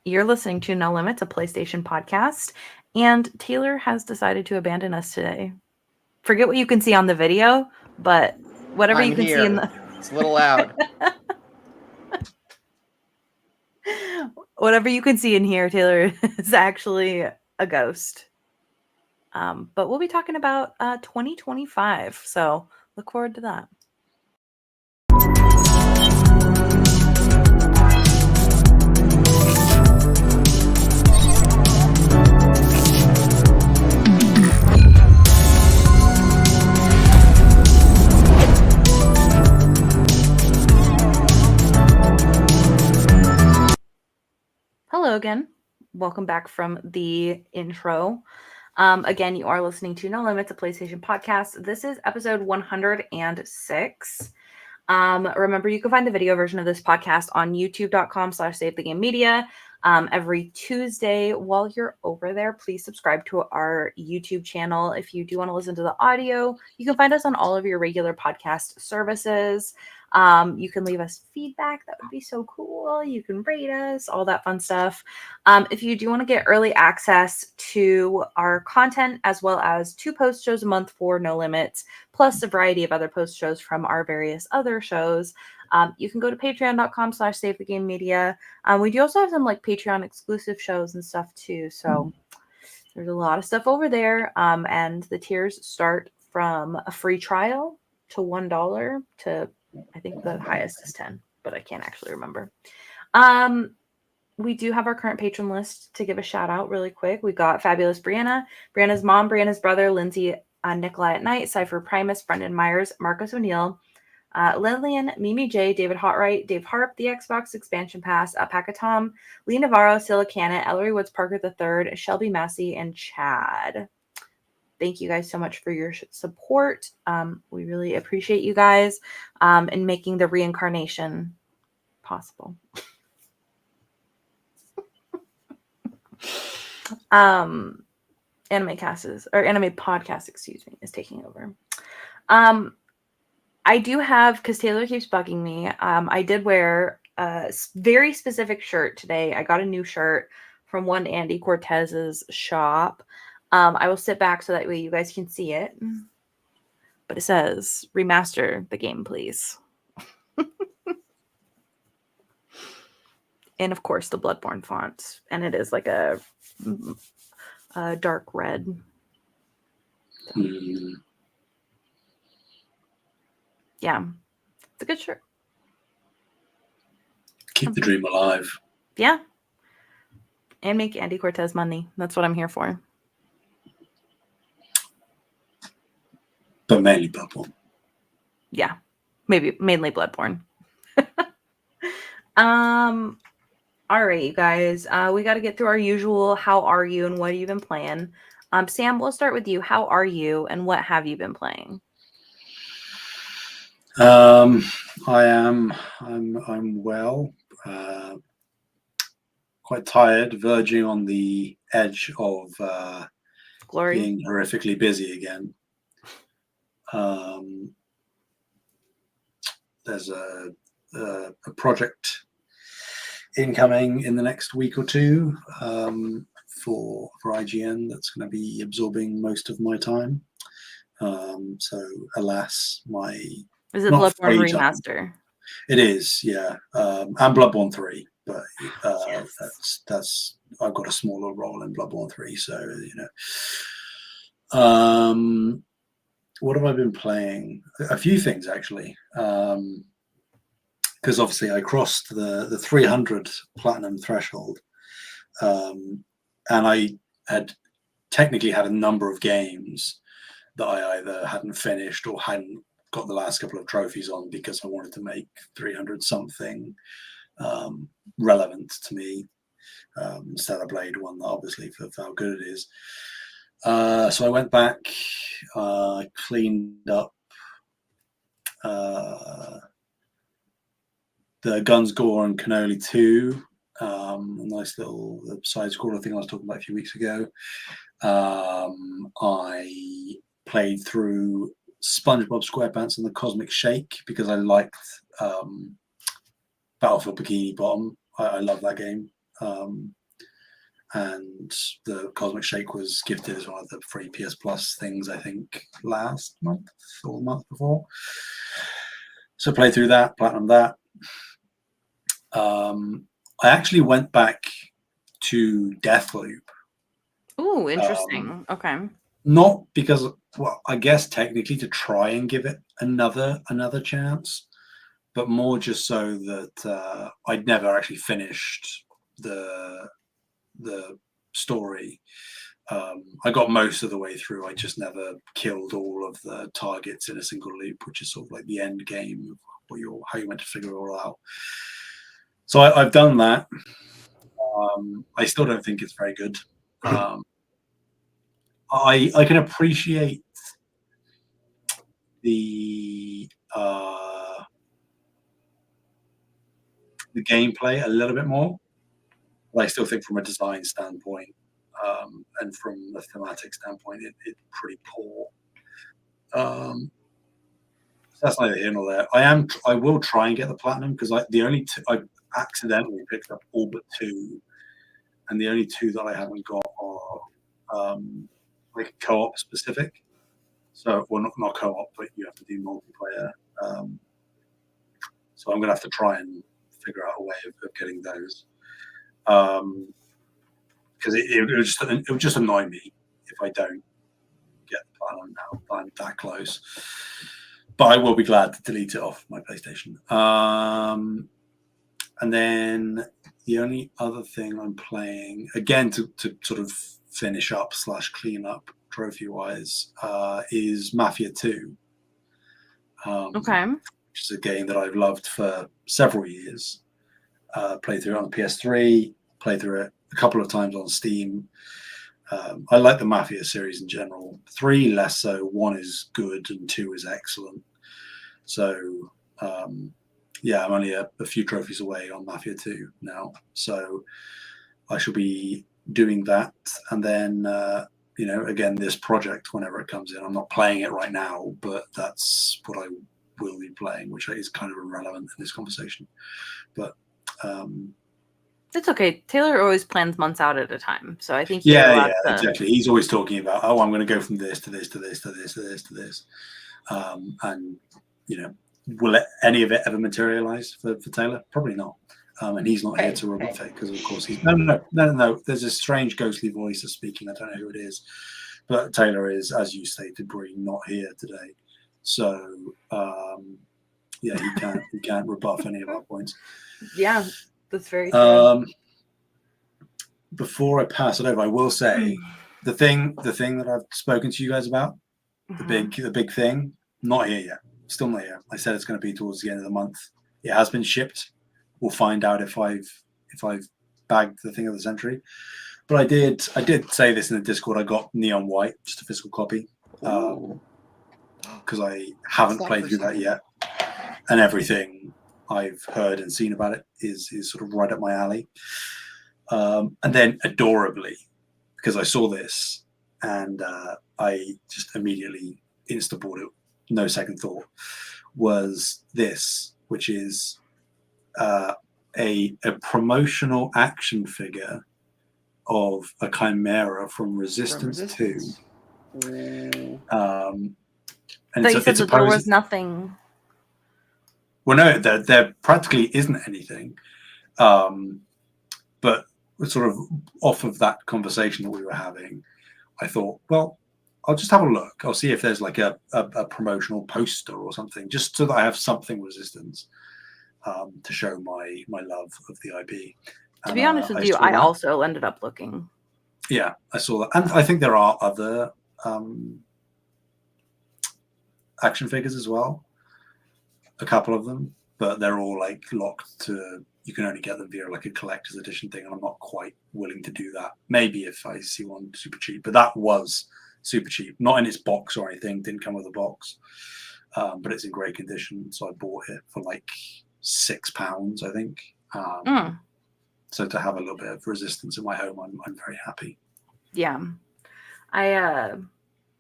You're listening to No Limits, a PlayStation podcast, and Taylor has decided to abandon us today. Forget what you can see on the video, but whatever I'm you can here. see in the It's a little loud. whatever you can see in here, Taylor is actually a ghost. But we'll be talking about 2025, so look forward to that. Hello again. Welcome back from the intro. Again, you are listening to No Limits, a PlayStation podcast. This is episode 106. Remember, you can find the video version of this podcast on youtube.com/savethegamemedia. Every Tuesday. While you're over there, please subscribe to our YouTube channel. If you do want to listen to the audio, you can find us on all of your regular podcast services. You can leave us feedback. That would be so cool. You can rate us, all that fun stuff. If you do want to get early access to our content, as well as 2 post shows a month for No Limits, plus a variety of other post shows from our various other shows, you can go to patreon.com/savethegamemedia. We do also have some like Patreon exclusive shows and stuff too. So there's a lot of stuff over there. And the tiers start from a free trial to $1 to, I think the highest is 10, but I can't actually remember. We do have our current patron list to give a shout out really quick. We got Fabulous Brianna, Brianna's mom, Brianna's brother, Lindsay, Nikolai at Night, Cypher Primus, Brendan Myers, Marcus O'Neill, Lillian, Mimi J, David Hotwright, Dave Harp, the Xbox Expansion Pass, Alpaca Tom, Lee Navarro, Silicana, Ellery Woods Parker III, Shelby Massey, and Chad. Thank you guys so much for your support. We really appreciate you guys in making the reincarnation possible. Anime podcast, excuse me, is taking over. I do have, because Taylor keeps bugging me, I did wear a very specific shirt today. I got a new shirt from one Andy Cortez's shop. I will sit back so that way you guys can see it. But it says, remaster the game, please. And of course, the Bloodborne font. And it is like a dark red. So. Yeah, it's a good shirt. Keep the dream alive. Yeah. And make Andy Cortez money. That's what I'm here for. But mainly Bloodborne. Yeah. Maybe mainly Bloodborne. All right, you guys. We got to get through our usual how are you and what have you been playing. Sam, we'll start with you. How are you and what have you been playing? I'm well. Quite tired, verging on the edge of Glory. Being horrifically busy again. There's a project incoming in the next week or two for IGN that's going to be absorbing most of my time. So alas, is it Bloodborne Remaster? It is, yeah, and Bloodborne 3, but yes. that's I've got a smaller role in Bloodborne 3, so what have I been playing? A few things actually, because obviously I crossed the 300 platinum threshold, and I had technically had a number of games that I either hadn't finished or hadn't got the last couple of trophies on because I wanted to make 300 something relevant to me. Stellar Blade one, obviously, for how good it is. So I went back, cleaned up the Guns, Gore and Cannoli 2, a nice little side-scroller thing I was talking about a few weeks ago. I played through SpongeBob SquarePants and the Cosmic Shake because I liked Battlefield Bikini Bottom. I love that game. And the Cosmic Shake was gifted as one of the free PS Plus things, I think, last month or the month before. So played through that, platinum that. I actually went back to Deathloop. Ooh, interesting. Okay. Not because, well, I guess technically to try and give it another chance, but more just so that I'd never actually finished the story. I got most of the way through. I just never killed all of the targets in a single loop, which is sort of like the end game of how you meant to figure it all out. So I've done that. I still don't think it's very good. I can appreciate the gameplay a little bit more, but I still think from a design standpoint and from a thematic standpoint, it's pretty poor. So that's neither here nor there. I will try and get the platinum because I accidentally picked up all but two, and the only two that I haven't got are like co-op specific. So, well, not co-op, but you have to do multiplayer. So I'm going to have to try and figure out a way of getting those. Because it would just annoy me if I don't get the platinum now. I'm that close. But I will be glad to delete it off my PlayStation. And then the only other thing I'm playing, again, to sort of finish up / clean up trophy-wise, is Mafia 2. Okay. Which is a game that I've loved for several years. Played through it on the PS3, played through it a couple of times on Steam. I like the Mafia series in general. 3 less so. 1 is good and 2 is excellent. So I'm only a few trophies away on Mafia 2 now. So I shall be doing that. And then, again, this project, whenever it comes in, I'm not playing it right now, but that's what I will be playing, which is kind of irrelevant in this conversation. But it's okay. Taylor always plans months out at a time, so I think exactly. He's always talking about, I'm going to go from this to this to this to this to this to this, and will any of it ever materialize for Taylor? Probably not. And he's not here to rebuff it because, of course, he's no. There's a strange ghostly voice that's speaking. I don't know who it is, but Taylor is, as you stated, Bree, not here today. So he can't rebuff any of our points. Yeah, that's very true. Before I pass it over, I will say the thing that I've spoken to you guys about, the big thing, not here yet. Still not here. I said it's going to be towards the end of the month. It has been shipped. We'll find out if I've bagged the thing of the century. But I did say this in the Discord. I got Neon White, just a physical copy, because I haven't played through that yet, and everything I've heard and seen about it is sort of right up my alley. And then adorably, because I saw this and I just immediately insta-bought it, no second thought, was this, which is a promotional action figure of a chimera from Resistance 2. And you said that there was nothing. Well, no, there practically isn't anything. But sort of off of that conversation that we were having, I thought, well, I'll just have a look. I'll see if there's like a promotional poster or something, just so that I have something Resistance to show my love of the IP. To be honest with you, I also ended up looking. Yeah, I saw that. And I think there are other action figures as well. A couple of them, but they're all like locked to, you can only get them via like a collector's edition thing, and I'm not quite willing to do that. Maybe if I see one super cheap, but that was super cheap, not in its box or anything, didn't come with a box, but it's in great condition, so I bought it for like £6, I think. So to have a little bit of Resistance in my home, I'm very happy. Yeah, I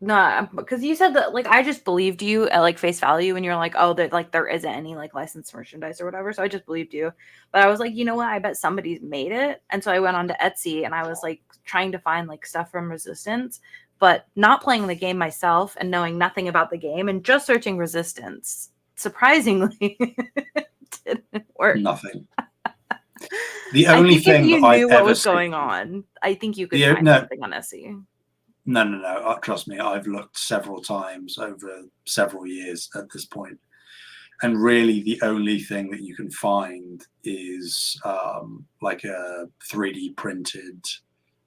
No, because you said that, like, I just believed you at like face value, and you're like, oh, that like there isn't any like licensed merchandise or whatever. So I just believed you. But I was like, you know what? I bet somebody's made it. And so I went on to Etsy and I was like trying to find like stuff from Resistance, but not playing the game myself and knowing nothing about the game and just searching Resistance. Surprisingly, didn't work. Nothing. The I only think if thing you that I've knew what ever was going seen, on, I think you could the, find no, something on Etsy. no. Trust me, I've looked several times over several years at this point, and really the only thing that you can find is like a 3D printed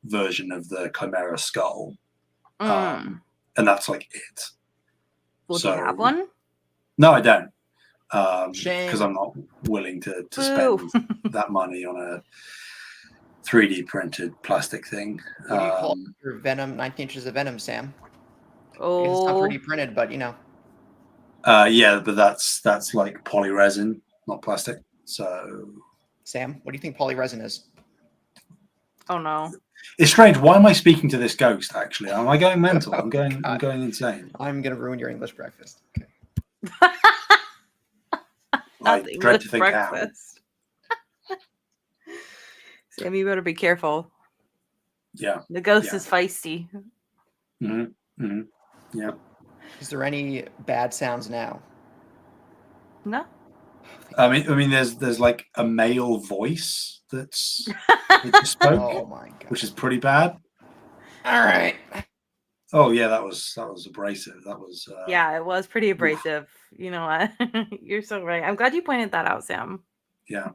version of the Chimera skull, Mm. and that's like it. Well, do you have So one? no, I don't, Shame. because I'm not willing to Boo. spend that money on a 3D printed plastic thing. What do you call your Venom 19 inches of Venom, Sam? I guess it's not Oh, 3D printed, but you know. Yeah, but that's like polyresin, not plastic. So Sam, what do you think polyresin is? oh no. it's strange. Why am I speaking to this ghost? Actually, am I going mental? Oh, I'm going God. insane. I'm gonna ruin your English breakfast. Okay. I Not the dread English to think how. breakfast. Sam, you better be careful. Yeah. The ghost Yeah. is feisty. Yeah. Is there any bad sounds now? No. I mean, there's like a male voice that just spoke, Oh my God. which is pretty bad. All right. Oh yeah, that was abrasive. That was Yeah, it was pretty abrasive. You know what? You're so right. I'm glad you pointed that out, Sam. Yeah.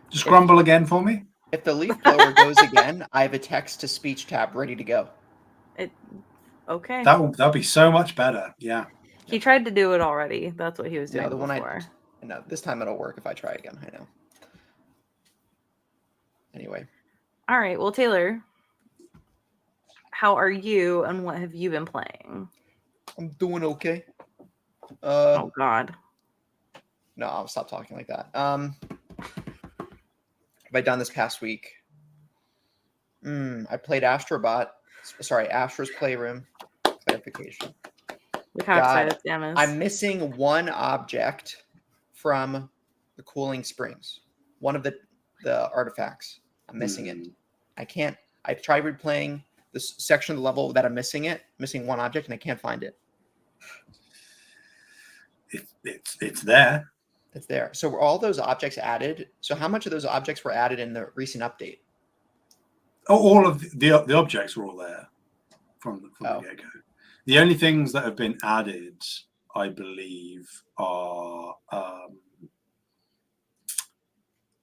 Just grumble again for me. If the leaf blower goes again, I have a text to speech tab ready to go. Okay. That'll be so much better. Yeah. He tried to do it already. That's what he was doing No, the one before. No, this time it'll work if I try again. I know. Anyway. All right. Well, Taylor, how are you and what have you been playing? I'm doing okay. Oh God. No, I'll stop talking like that. Have I done this past week? I played Astro's Playroom. Clarification. Look how excited Sam is. I'm missing one object from the cooling springs. One of the artifacts. I'm missing it. I can't. I've tried replaying this section of the level that I'm missing one object, and I can't find it. It's there. It's there. So were all those objects added? So how much of those objects were added in the recent update? Oh, all of the objects were all there from the get-go. The only things that have been added, I believe, are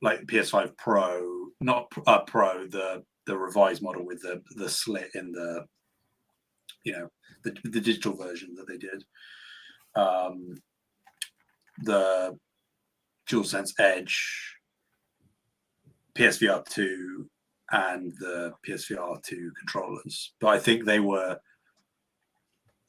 like PS5 Pro, not Pro, the revised model with the slit in the, the digital version that they did. The DualSense Edge, PSVR 2, and the PSVR 2 controllers. But I think they were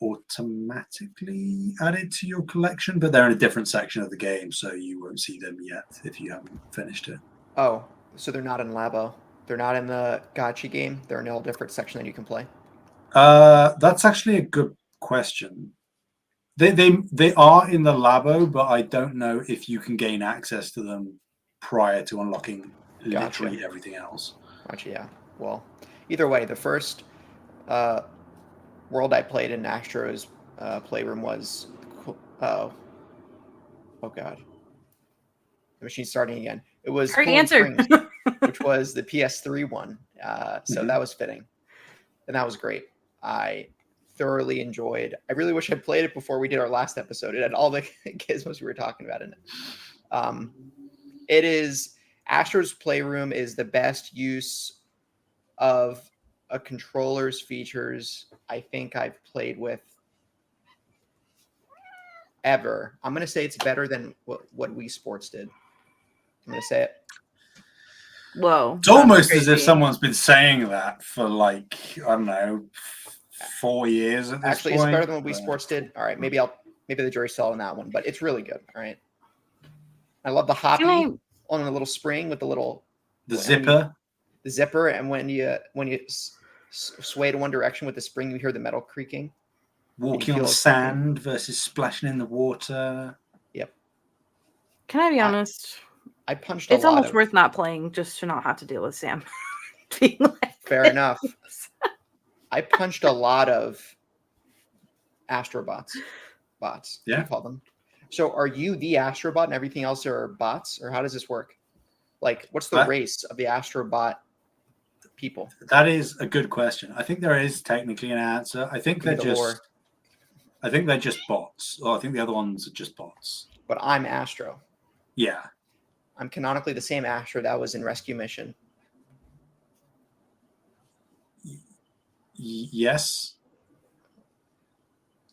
automatically added to your collection, but they're in a different section of the game, so you won't see them yet if you haven't finished it. Oh, so they're not in Labo. They're not in the Gachi game. They're in a different section that you can play. That's actually a good question. They are in the Labo, but I don't know if you can gain access to them prior to unlocking literally everything else. Gotcha, yeah. Well, either way, the first world I played in Astro's Playroom was... Oh, God. The machine's starting again. It was Cooling Springs, which was the PS3 one. So that was fitting. And that was great. I thoroughly enjoyed. I really wish I'd played it before we did our last episode. It had all the gizmos we were talking about in it. It is... Astro's Playroom is the best use of a controller's features I think I've played with ever. I'm going to say it's better than what Wii Sports did. I'm going to say it. Whoa. It's almost as if someone's been saying that for like, I don't know, 4 years at this Actually, point. it's better than what Wii Sports did. All right, maybe the jury's still on that one, but it's really good. All right. I love the hoppy on a little spring with the little zipper. The zipper, and when you sway to one direction with the spring, you hear the metal creaking. Walking on sand versus splashing in the water. Yep. Can I be honest? I punched It's almost worth not playing just to not have to deal with Sam being like fair enough. I punched a lot of astrobots. Bots. Yeah. You call them. So are you the astrobot and everything else are bots? Or how does this work? Like, what's the race of the astrobot people? That is a good question. I think there is technically an answer. I think they're just bots. Well, I think the other ones are just bots. But I'm Astro. Yeah. I'm canonically the same Astro that was in Rescue Mission. Yes.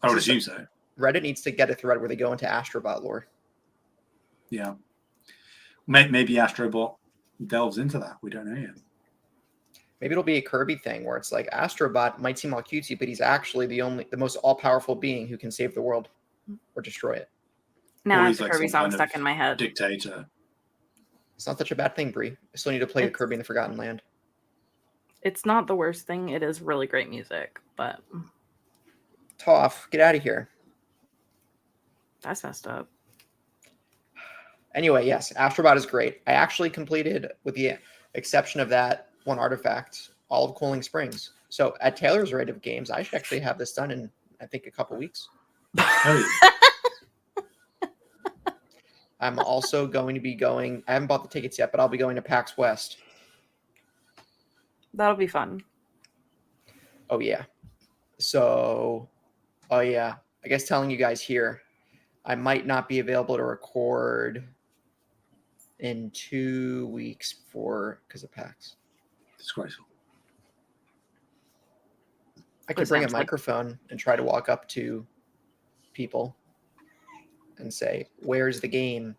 I would assume so. Reddit needs to get a thread where they go into Astrobot lore. Yeah. Maybe Astrobot delves into that. We don't know yet. Maybe it'll be a Kirby thing where it's like Astrobot might seem all cutesy, but he's actually the most all-powerful being who can save the world or destroy it. Now it's a Kirby song stuck in my head. Dictator. It's not such a bad thing, Bree. I still need to play Kirby in the Forgotten Land. It's not the worst thing. It is really great music, but... Toph, get out of here. That's messed up. Anyway, yes, Astrobot is great. I actually completed, with the exception of that one artifact, all of Cooling Springs. So at Taylor's rate of games, I should actually have this done in, I think, a couple weeks. I'm also going to be going, I haven't bought the tickets yet, but I'll be going to PAX West. That'll be fun. Oh, yeah. So, I guess telling you guys here, I might not be available to record in 2 weeks because of PAX. Disgraceful. I could bring a microphone and try to walk up to people and say, "Where's the game?"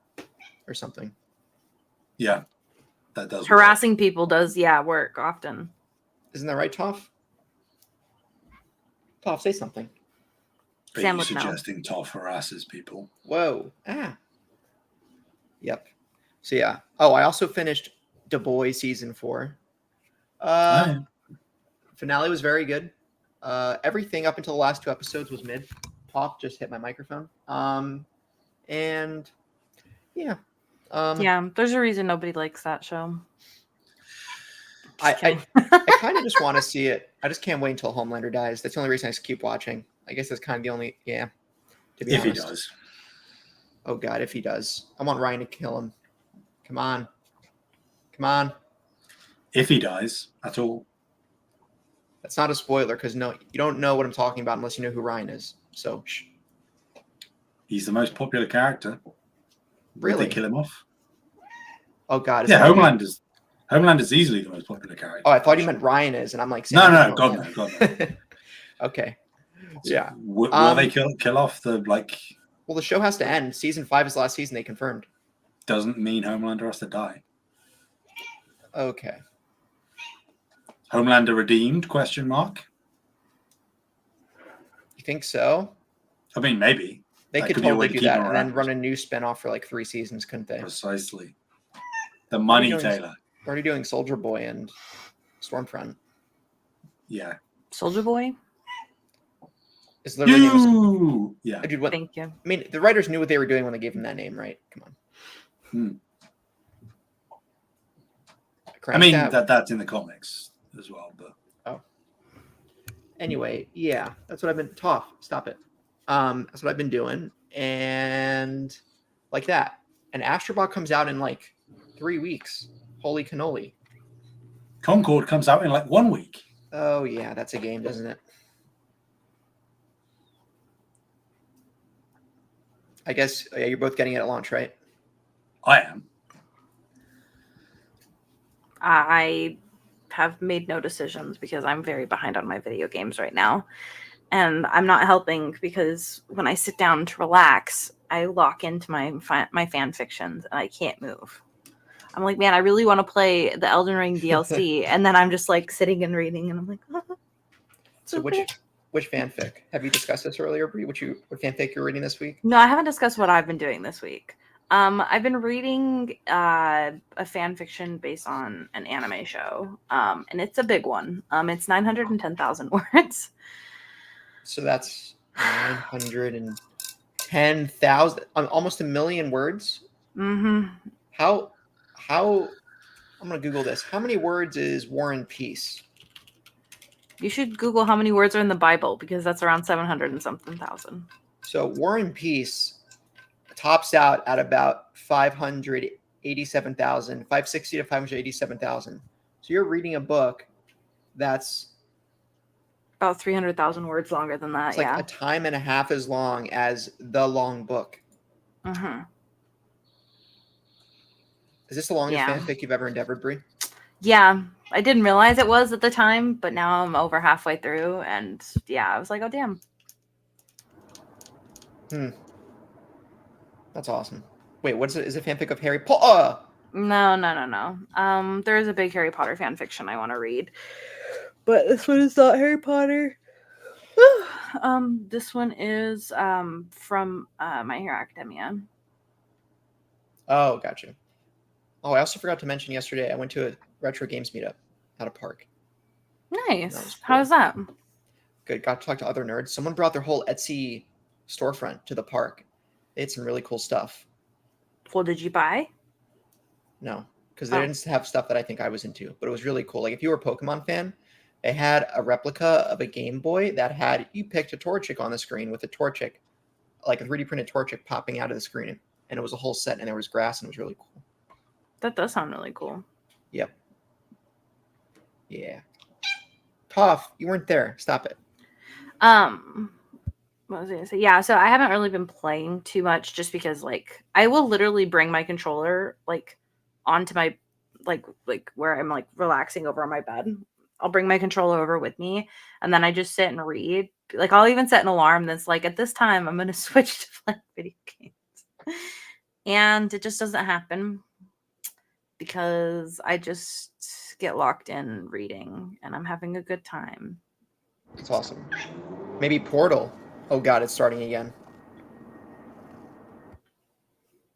or something. Yeah, that does. Harassing people does, work often. Isn't that right, Toph? Toph, say something. Are you suggesting Toph harasses people? Whoa. Yep. So, yeah. Oh, I also finished Du Bois Season 4. Finale was very good. Everything up until the last 2 episodes was mid. Pop just hit my microphone. And, yeah. There's a reason nobody likes that show. I kind of just want to see it. I just can't wait until Homelander dies. That's the only reason I just keep watching. I guess that's kind of the only, to be honest. If he does. Oh, God, if he does. I want Ryan to kill him. Come on. Come on. If he dies at all. That's not a spoiler because you don't know what I'm talking about unless you know who Ryan is. So, shh. He's the most popular character. Really? They kill him off. Oh, God. Yeah, Homelander's easily the most popular character. Oh, I thought you meant Ryan is, and I'm like... No, God no. Okay. So yeah. Will they kill off the, like... Well, the show has to end. Season 5 is last season, they confirmed. Doesn't mean Homelander has to die. Okay. Homelander redeemed, question mark? You think so? I mean, maybe. They could totally do that and then run a new spinoff for like 3 seasons, couldn't they? Precisely. The money, Taylor. We're already doing Soldier Boy and Stormfront. Yeah. Soldier Boy? Is the name? Yeah. Dude, Thank you. I mean, the writers knew what they were doing when they gave him that name, right? Come on. I mean, that's in the comics as well, but... Oh. Anyway, yeah. That's what I've been... Toph, stop it. That's what I've been doing. And like that. And Astrobot comes out in like 3 weeks. Holy cannoli. Concord comes out in like 1 week. Oh, yeah. That's a game, doesn't it? I guess you're both getting it at launch, right? I am. I have made no decisions because I'm very behind on my video games right now. And I'm not helping because when I sit down to relax, I lock into my fan fictions and I can't move. I'm like, man, I really want to play the Elden Ring DLC. And then I'm just like sitting and reading and I'm like, so okay. Which fanfic? Have you discussed this earlier, Bree? What fanfic you're reading this week? No, I haven't discussed what I've been doing this week. I've been reading a fan fiction based on an anime show, and it's a big one. It's 910,000 words. So that's 910,000, almost 1,000,000 words. Mm-hmm. How? I'm gonna Google this. How many words is War and Peace? You should Google how many words are in the Bible, because that's around 700 and something thousand. So War and Peace tops out at about 587,000, 560 to 587,000. So you're reading a book that's about 300,000 words longer than that. It's like a time and a half as long as the long book. Mm-hmm. Is this the longest fanfic you've ever endeavored, Bree? Yeah, I didn't realize it was at the time, but now I'm over halfway through, and yeah, I was like, oh damn. That's awesome. Wait, what is it? Is it fanfic of Harry Potter? No. There is a big Harry Potter fan fiction I want to read, but this one is not Harry Potter. This one is from My Hero Academia. Oh, gotcha. Oh, I also forgot to mention yesterday I went to a retro games meetup at a park. Nice. Cool. How was that? Good. Got to talk to other nerds. Someone brought their whole Etsy storefront to the park. They had some really cool stuff. Well, did you buy? No, because they didn't have stuff that I think I was into, but it was really cool. Like if you were a Pokemon fan, they had a replica of a Game Boy that had, you picked a Torchic on the screen with a Torchic, like a 3D printed Torchic popping out of the screen. And it was a whole set, and there was grass, and it was really cool. That does sound really cool. Yep. Yeah. Tough. You weren't there. Stop it. What was I gonna say? Yeah, so I haven't really been playing too much, just because like I will literally bring my controller like onto my like where I'm like relaxing over on my bed. I'll bring my controller over with me, and then I just sit and read. Like I'll even set an alarm that's like, at this time I'm gonna switch to playing video games. And it just doesn't happen because I just get locked in reading and I'm having a good time. It's awesome. Maybe Portal. Oh god, it's starting again.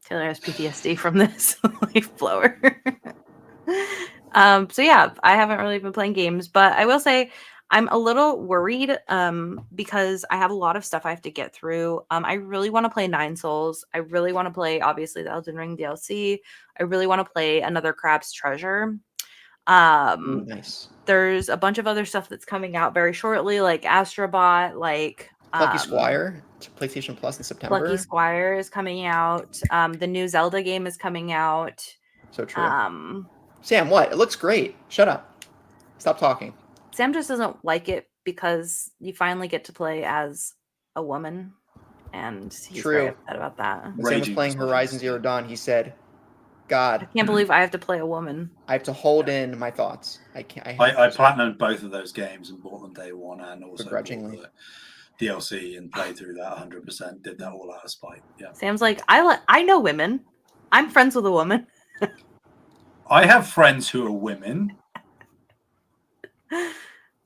Taylor has PTSD from this leaf blower. So yeah, I haven't really been playing games, but I will say I'm a little worried because I have a lot of stuff I have to get through. I really want to play Nine Souls. I really want to play, obviously, the Elden Ring DLC. I really want to play another Crab's Treasure. Ooh, nice. There's a bunch of other stuff that's coming out very shortly, like Astrobot, like Plucky Squire to PlayStation Plus in September. Plucky Squire is coming out. The new Zelda game is coming out. So true. Sam, what? It looks great. Shut up. Stop talking. Sam just doesn't like it because you finally get to play as a woman, and he's very upset about that. When Sam was playing Horizon Zero Dawn, he said, God, I can't believe I have to play a woman. I have to hold in my thoughts. I can't. I platinumed both of those games and bought them day one, and also begrudgingly bought the DLC and played through that 100%. Did that all out of spite. Yeah. Sam's like, I know women. I'm friends with a woman. I have friends who are women.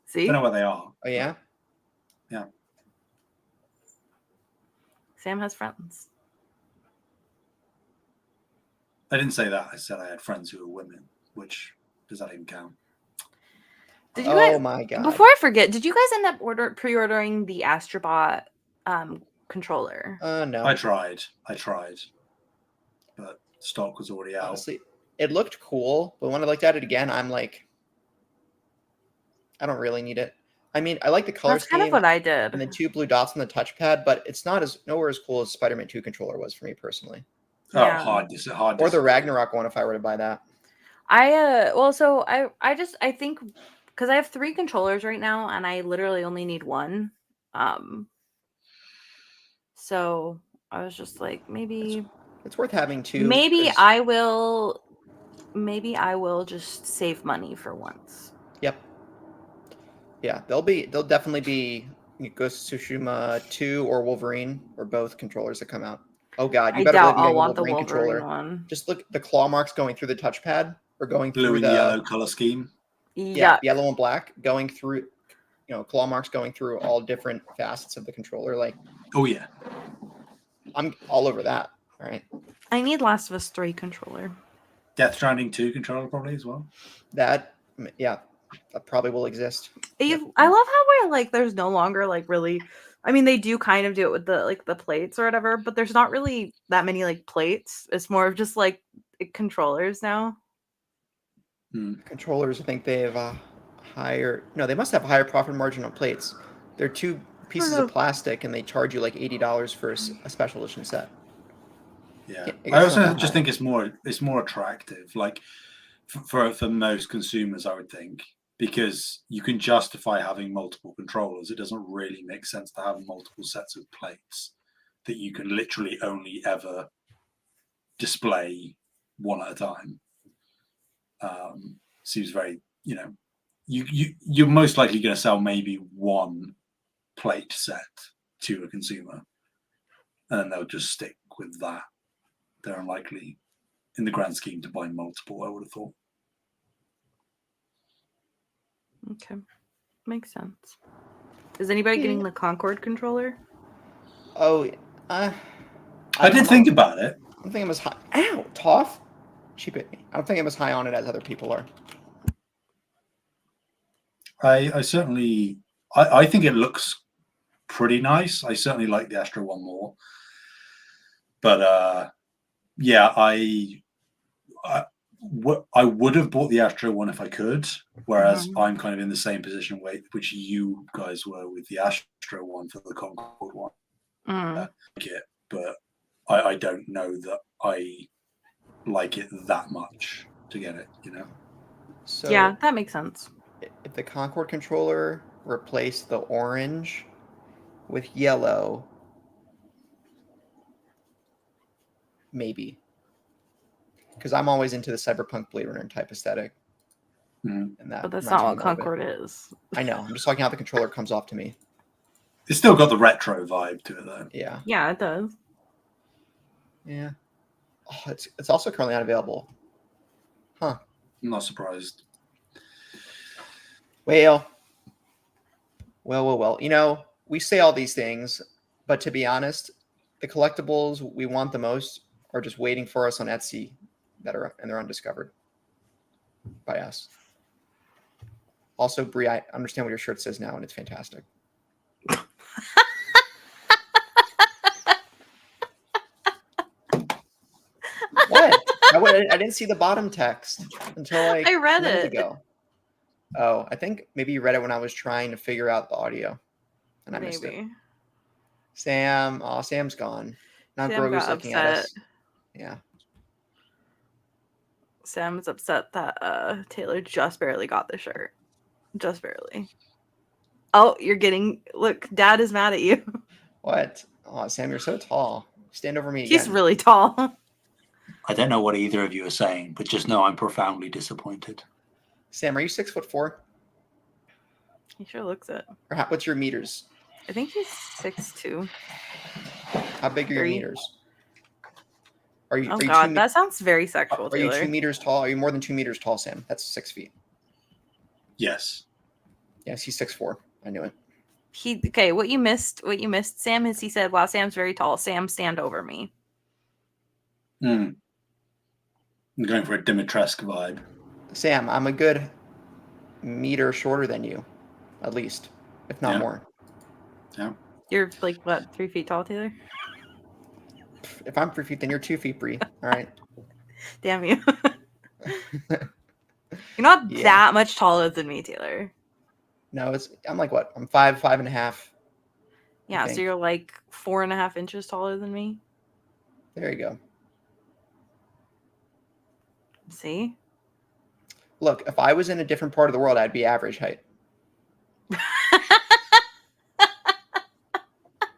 See? I don't know where they are. Oh, yeah? Yeah. Sam has friends. I didn't say that. I said I had friends who were women, which does that even count? Did you guys, my God. Before I forget, did you guys end up pre-ordering the Astrobot controller? No. I tried. But stock was already out. Honestly, it looked cool, but when I looked at it again, I'm like, I don't really need it. I mean, I like the color scheme. That's kind of what I did. And the 2 blue dots on the touchpad, but it's nowhere as cool as Spider-Man 2 controller was for me personally. Yeah. Hard. Or the Ragnarok one if I were to buy that. I think because I have 3 controllers right now and I literally only need one. So I was just like, maybe it's worth having 2. Maybe I will just save money for once. Yep. Yeah, they'll definitely be Ghost of Tsushima 2 or Wolverine or both controllers that come out. Oh God, you better believe I'll want the Wolverine controller. One. Just look at the claw marks going through the touchpad or going blue through and the yellow color scheme. Yeah, yellow and black going through. Claw marks going through all different facets of the controller. Like, oh yeah, I'm all over that. All right. I need Last of Us 3 controller. Death Stranding 2 controller probably as well. That probably will exist. I love how there's no longer really. I mean, they do kind of do it with the plates or whatever, but there's not really that many plates. It's more of just controllers now. Controllers, I think they have a higher. No, they must have a higher profit margin on plates. They're 2 pieces of plastic, and they charge you like $80 for a special edition set. Yeah, I also just think it's more attractive, for most consumers, I would think, because you can justify having multiple controllers. It doesn't really make sense to have multiple sets of plates that you can literally only ever display one at a time. Seems very, you're most likely going to sell maybe one plate set to a consumer, and then they'll just stick with that. They're unlikely, in the grand scheme, to buy multiple, I would have thought. Okay. Makes sense. Is anybody getting the Concord controller? Oh, I did think about it. I don't think I'm as high. Ow, Toph! She bit me. I don't think I'm as high on it as other people are. I certainly... I think it looks pretty nice. I certainly like the Astro one more. But, yeah, I would have bought the Astro one if I could, whereas I'm kind of in the same position which you guys were with the Astro one for the Concord one. But I don't know that I like it that much to get it, So yeah, that makes sense. If the Concord controller replaced the orange with yellow, maybe. Because I'm always into the cyberpunk Blade Runner type aesthetic. And but that's not what Concord is. I know. I'm just talking how the controller comes off to me. It's still got the retro vibe to it, though. Yeah. Yeah, it does. Yeah. Oh, it's also currently unavailable. Huh. I'm not surprised. Well. We say all these things, but to be honest, the collectibles we want the most are just waiting for us on Etsy and they're undiscovered by us. Also, Bree, I understand what your shirt says now, and it's fantastic. What? I didn't see the bottom text until I read it ago. Oh, I think maybe you read it when I was trying to figure out the audio, and I missed it. Sam's gone. Now Grogu's looking at us. Yeah. Sam is upset that Taylor just barely got the shirt. Just barely. Oh, look, Dad is mad at you. What? Oh, Sam, you're so tall. Stand over me again. He's really tall. I don't know what either of you are saying, but just know I'm profoundly disappointed. Sam, are you 6'4"? He sure looks it. Or what's your meters? I think he's 6'2". How big are your meters? Are you? Oh God, that sounds very sexual. Are you 2 meters tall? Are you more than 2 meters tall, Sam? That's 6 feet. Yes. Yes, he's 6'4". I knew it. Okay. What you missed, Sam, is he said, "Wow, Sam's very tall. Sam, stand over me." I'm going for a Dimitrescu vibe. Sam, I'm a good meter shorter than you, at least, if not more. Yeah. You're what, 3 feet tall, Taylor? If I'm 3 feet, then you're 2 feet, Bree. All right. Damn you. You're not that much taller than me, Taylor. No, I'm like what? I'm 5'5.5". Yeah, so you're 4.5 inches taller than me. There you go. See? Look, if I was in a different part of the world, I'd be average height.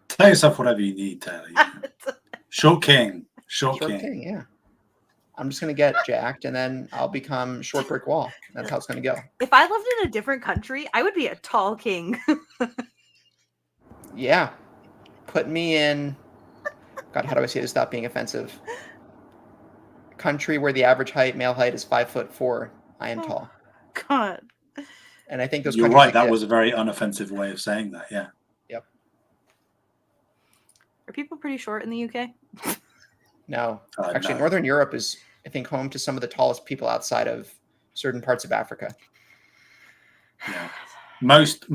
Tell yourself whatever you need, Taylor. Short king. Short king, yeah. I'm just going to get jacked, and then I'll become short brick wall. That's how it's going to go. If I lived in a different country, I would be a tall king. Yeah. Put me in... God, how do I say this without being offensive? Country where the average male height is 5'4". I am tall. God. And I think those. You're right. That was a very unoffensive way of saying that. Yeah. Yep. Are people pretty short in the UK? No. Actually, No. Northern Europe is, I think, home to some of the tallest people outside of certain parts of Africa. Yeah. Most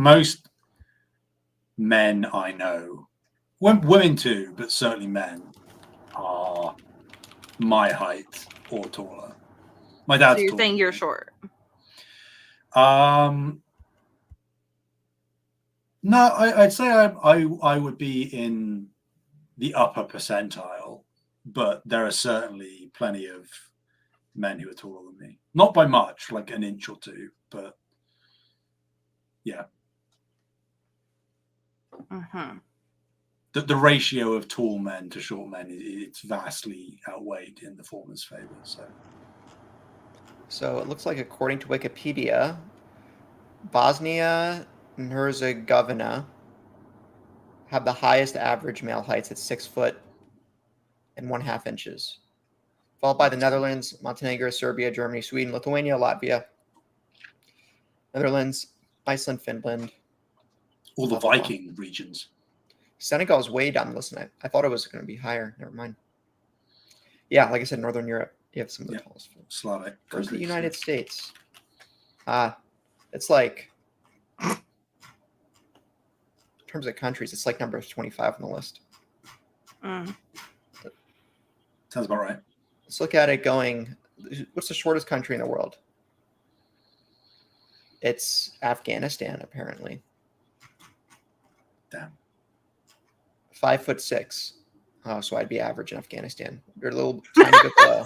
men I know, women too, but certainly men, are my height or taller. My dad's So you're taller saying than you're me. short? No, I'd say I would be in the upper percentile, but there are certainly plenty of men who are taller than me. Not by much, like an inch or two, but yeah. Mm-hmm. The ratio of tall men to short men, it's vastly outweighed in the former's favor. So it looks like, according to Wikipedia, Bosnia and Herzegovina have the highest average male heights at 6 foot and 1/2 inches, followed by the Netherlands, Montenegro, Serbia, Germany, Sweden, Lithuania, Latvia, Netherlands, Iceland, Finland. All the Viking regions. Senegal is way down the list, and I thought it was going to be higher. Never mind. Yeah, like I said, Northern Europe, you have some of the tallest folks. Slavic. Where's the United States? It's like, in terms of countries, it's like number 25 on the list. Mm. Sounds about right. Let's look at it going, what's the shortest country in the world? It's Afghanistan, apparently. Damn. 5'6". Oh, so I'd be average in Afghanistan. You're a little tiny bit below.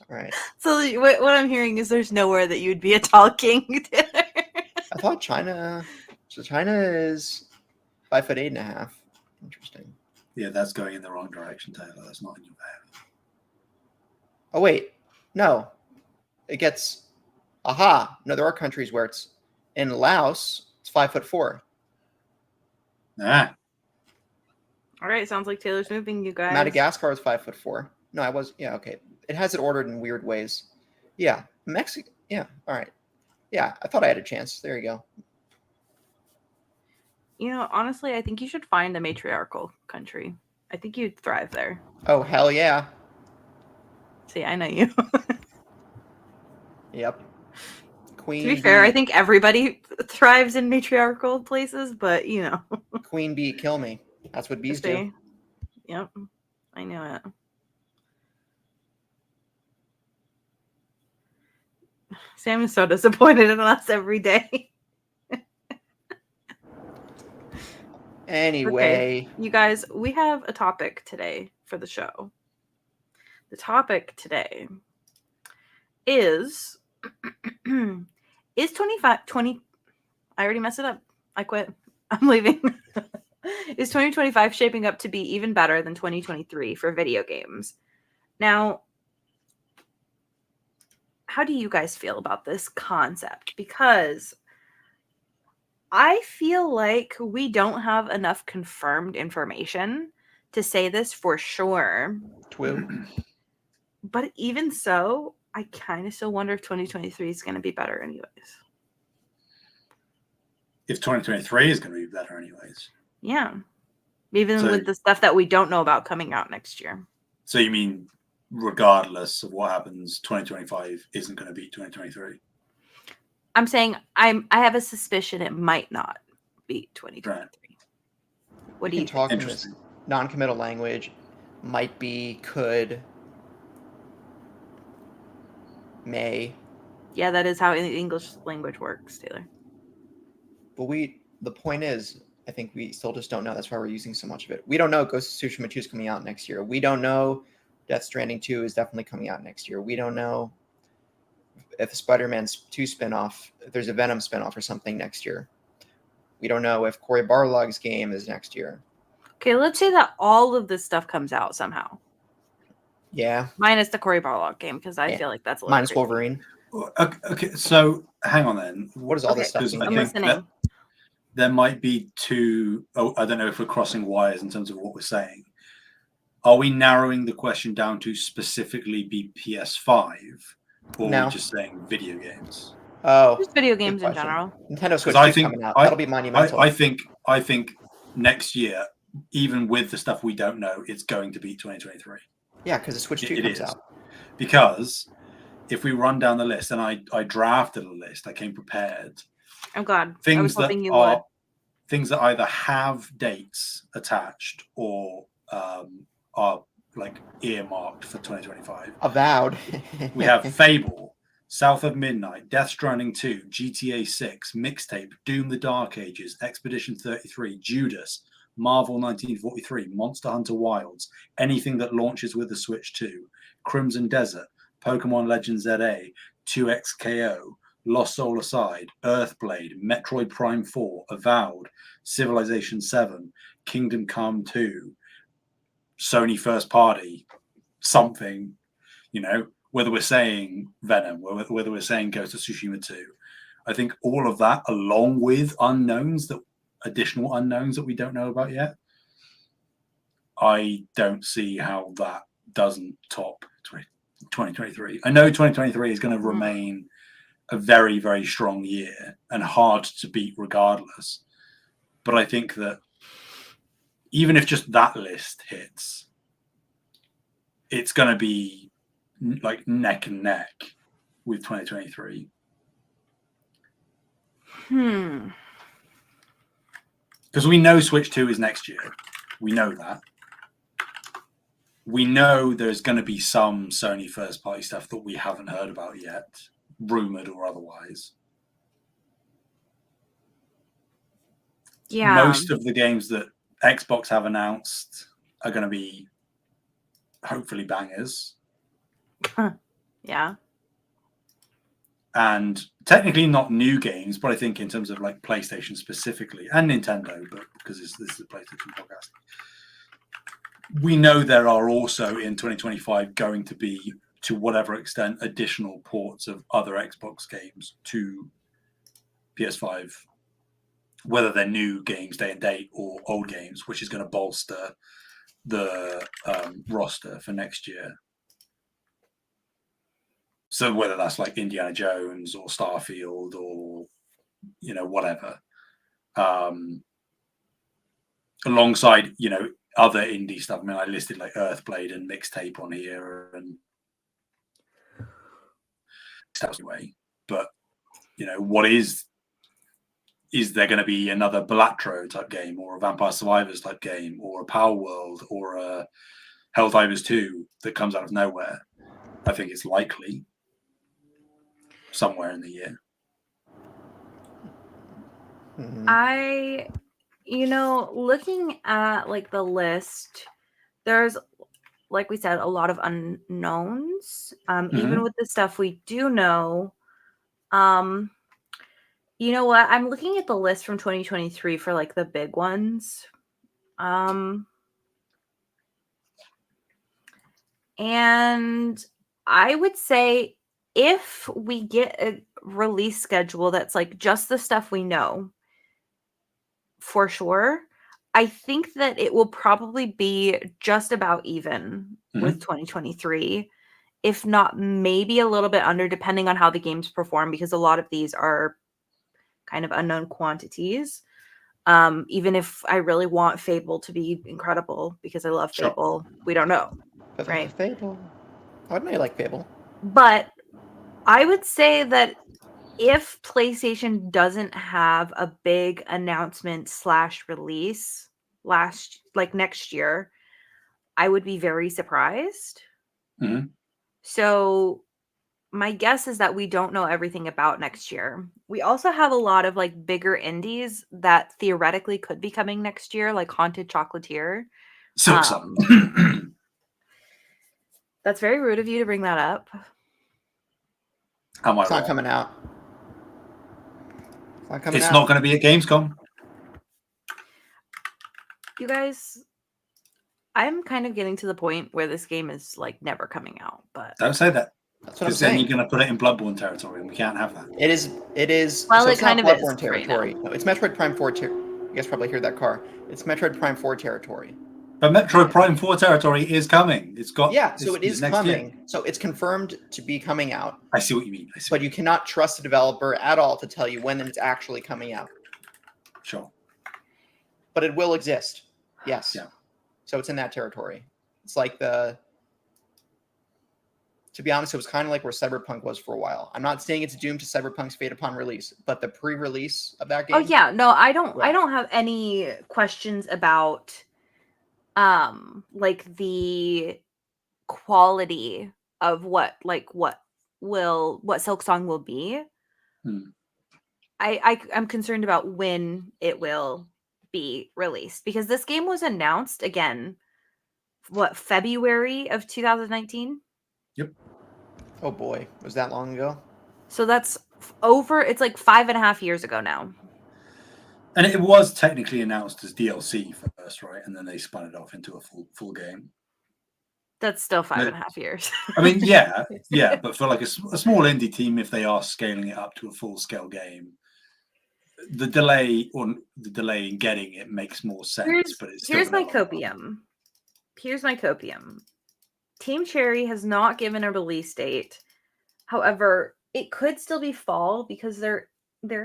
All right. So what I'm hearing is there's nowhere that you'd be a tall king. I thought China. So China is 5'8.5". Interesting. Yeah, that's going in the wrong direction, Taylor. That's not in your favor. Oh wait, no. It gets. Aha! No, there are countries where it's in Laos. It's 5'4". Ah. All right, sounds like Taylor's moving, you guys. Madagascar is 5'4". No, I was. Yeah, okay. It has it ordered in weird ways. Yeah, Mexico. Yeah, all right. Yeah, I thought I had a chance. There you go. You know, honestly, I think you should find a matriarchal country. I think you'd thrive there. Oh, hell yeah. See, I know you. Yep. Queen To be fair, bee. I think everybody thrives in matriarchal places, but you know. Queen bee, kill me. That's what bees do. Yep, I knew it. Sam is so disappointed in us every day. Anyway. Okay, you guys, we have a topic today for the show. The topic today is 20 I already messed it up. I quit. I'm leaving. Is 2025 shaping up to be even better than 2023 for video games? Now, how do you guys feel about this concept? Because I feel like we don't have enough confirmed information to say this for sure. Twoo. But even so, I kind of still wonder if 2023 is going to be better anyways. If 2023 is going to be better anyways. Yeah. Even with the stuff that we don't know about coming out next year. So you mean regardless of what happens, 2025 isn't going to beat 2023? I'm saying I have a suspicion it might not beat 2023. Right. What do you talk in this non-committal language? Might be, could, may. Yeah, that is how the English language works, Taylor. But the point is, I think we still just don't know. That's why we're using so much of it. We don't know Ghost of Tsushima 2 is coming out next year. We don't know Death Stranding 2 is definitely coming out next year. We don't know if Spider-Man 2 spinoff, if there's a Venom spinoff or something next year. We don't know if Cory Barlog's game is next year. Okay, let's say that all of this stuff comes out somehow. Yeah. Minus the Cory Barlog game, because I feel like that's a little minus crazy. Wolverine. Okay, so hang on then. What is all this stuff? I'm listening. There might be two. Oh, I don't know if we're crossing wires in terms of what we're saying. Are we narrowing the question down to specifically be PS5, or are we just saying video games? Oh, just video games in general. Nintendo Switch is coming out. That'll be monumental. I think next year even with the stuff we don't know, it's going to beat 2023. Yeah, because the Switch 2 comes out. Because if we run down the list, and I drafted a list, I came prepared. Oh God, things I was hoping you are would. Things that either have dates attached or are like earmarked for 2025. Avowed. We have Fable, South of Midnight, Death Stranding 2, GTA 6, Mixtape, Doom the Dark Ages, Expedition 33, Judas, Marvel 1943, Monster Hunter Wilds, anything that launches with the Switch 2, Crimson Desert, Pokemon Legends ZA, 2XKO, Lost Soul Aside, Earthblade, Metroid Prime 4, Avowed, Civilization 7, Kingdom Come 2, Sony First Party, something, whether we're saying Venom, whether we're saying Ghost of Tsushima 2. I think all of that, along with additional unknowns that we don't know about yet, I don't see how that doesn't top 2023. I know 2023 is going to remain a very, very strong year and hard to beat regardless. But I think that even if just that list hits, it's going to be like neck and neck with 2023. Because we know Switch 2 is next year. We know that. We know there's going to be some Sony first party stuff that we haven't heard about yet, rumored or otherwise. Yeah. Most of the games that Xbox have announced are going to be hopefully bangers. Yeah. And technically not new games, but I think in terms of like PlayStation specifically and Nintendo, but because this is a PlayStation podcast, we know there are also in 2025 going to be, to whatever extent, additional ports of other Xbox games to PS5, whether they're new games day and date or old games, which is going to bolster the roster for next year. So whether that's like Indiana Jones or Starfield or, whatever, alongside, other indie stuff. I mean, I listed like Earthblade and Mixtape on here, and anyway. But what is there going to be another Balatro type game, or a Vampire Survivors type game, or a Power World, or a Helldivers 2 that comes out of nowhere? I think it's likely somewhere in the year. Looking at like the list, there's, like we said, a lot of unknowns. Even with the stuff we do know. You know what? I'm looking at the list from 2023 for like the big ones. And I would say if we get a release schedule that's like just the stuff we know, for sure, I think that it will probably be just about even with 2023, if not maybe a little bit under, depending on how the games perform, because a lot of these are kind of unknown quantities. Even if I really want Fable to be incredible because I love Fable, we don't know. But right? Fable. I know you like Fable. But I would say that if PlayStation doesn't have a big announcement / release next year, I would be very surprised. So my guess is that we don't know everything about next year. We also have a lot of like bigger indies that theoretically could be coming next year, like Haunted Chocolatier. So excited. That's very rude of you to bring that up. It's not coming out. It's not going to be at Gamescom. You guys, I'm kind of getting to the point where this game is like never coming out. But don't say that. That's what I'm saying. Then you're going to put it in Bloodborne territory, and we can't have that. It is. Well, so it it's kind not of Bloodborne is territory. right No, it's Metroid Prime 4. You guys probably heard that car. It's Metroid Prime 4 territory. But Metroid Prime 4 territory is coming. It's got. Yeah, so it is coming. Year. So it's confirmed to be coming out. I see what you mean. But you cannot trust the developer at all to tell you when it's actually coming out. Sure. But it will exist. Yes. Yeah. So it's in that territory. It's like to be honest, it was kind of like where Cyberpunk was for a while. I'm not saying it's doomed to Cyberpunk's fate upon release, but the pre-release of that game. Oh yeah, no, I don't have any questions about like the quality of what Silksong will be. I'm concerned about when it will be released, because this game was announced again, February of 2019. Yep. Oh boy, was that long ago? So that's it's like 5.5 years ago now. And it was technically announced as DLC first, right? And then they spun it off into a full game. That's still 5.5 years. I mean, yeah. But for like a small indie team, if they are scaling it up to a full-scale game, the delay in getting it makes more sense. Here's my copium. Team Cherry has not given a release date. However, it could still be fall, because there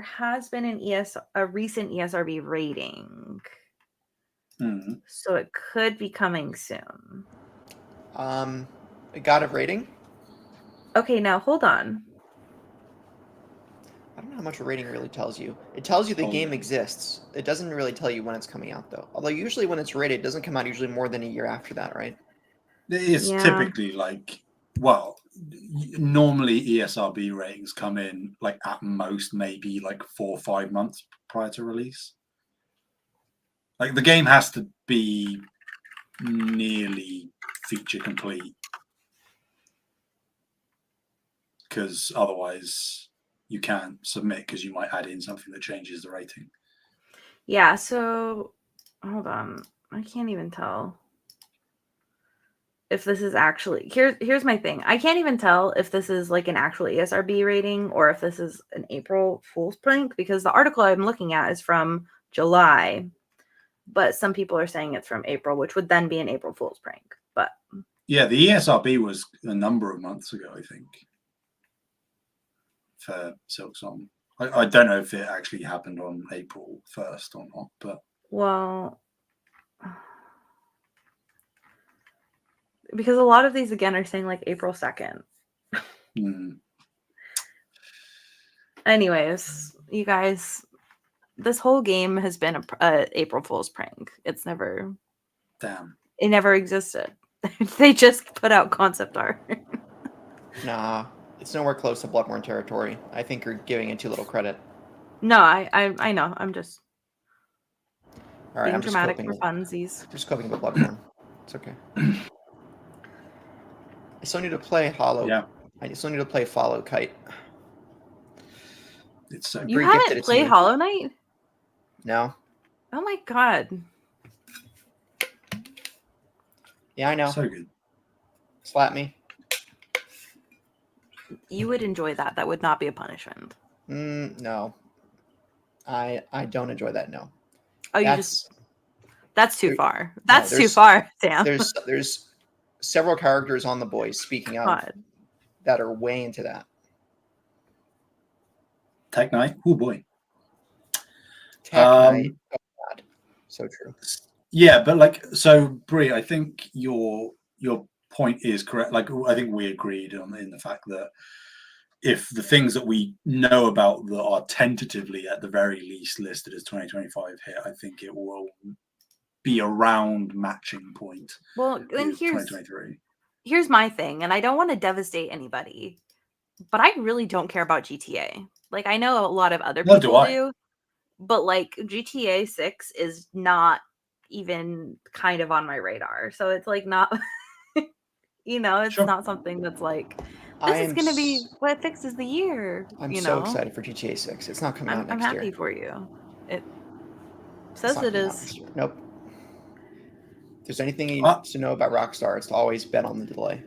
has been a recent ESRB rating. So it could be coming soon. It got a rating? Okay, now hold on. I don't know how much a rating really tells you. It tells you the game exists. It doesn't really tell you when it's coming out, though. Although usually when it's rated, it doesn't come out usually more than a year after that, right? It's typically like, well, normally ESRB ratings come in like at most maybe like 4 or 5 months prior to release. Like the game has to be nearly feature complete, because otherwise you can't submit, because you might add in something that changes the rating. Yeah, so hold on. I can't even tell if this is actually here's my thing. I can't even tell if this is like an actual ESRB rating or if this is an April Fool's prank, because the article I'm looking at is from July, but some people are saying it's from April, which would then be an April Fool's prank. But yeah, the ESRB was a number of months ago, I think, for Silksong. I don't know if it actually happened on April 1st or not, but well, because a lot of these again are saying like April 2nd. Anyways, you guys, this whole game has been a April Fool's prank. It's never. Damn. It never existed. They just put out concept art. Nah, it's nowhere close to Bloodborne territory. I think you're giving it too little credit. No, I know. I'm just all right. being dramatic for funsies. I'm just coping with Bloodborne. It's okay. I still need to play Hollow. Yeah. I still need to play Follow Kite. It's so you haven't played Hollow Knight? No. Oh my god. Yeah, I know. So good. Slap me. You would enjoy that. That would not be a punishment. No. I don't enjoy that. No. Oh, that's too far. That's too far. Damn. There's several characters on The Boys, speaking of, that are way into that. Tech Knight? Oh boy. Tech Knight. Oh god. So true. Yeah, but like, so Bree, I think your point is correct. Like, I think we agreed in the fact that if the things that we know about that are tentatively at the very least listed as 2025 hit, I think it will be around matching point. Well, then here's my thing, and I don't want to devastate anybody, but I really don't care about GTA. Like, I know a lot of other people do, but like GTA 6 is not even kind of on my radar. So it's like not, it's not something that's like, this is going to be what fixes the year. I'm so excited for GTA 6. It's not coming out next year. I'm happy for you. It says it is. Nope. If there's anything you need to know about Rockstar, it's to always bet on the delay.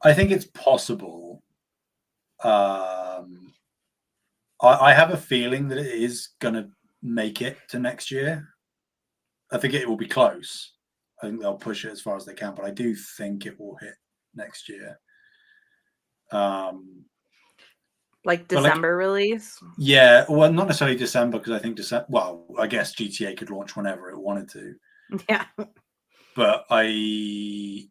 I think it's possible. I have a feeling that it is going to make it to next year. I think it will be close. I think they'll push it as far as they can, but I do think it will hit next year. Like December release? Yeah, well, not necessarily December, because I think I guess GTA could launch whenever it wanted to. Yeah. But I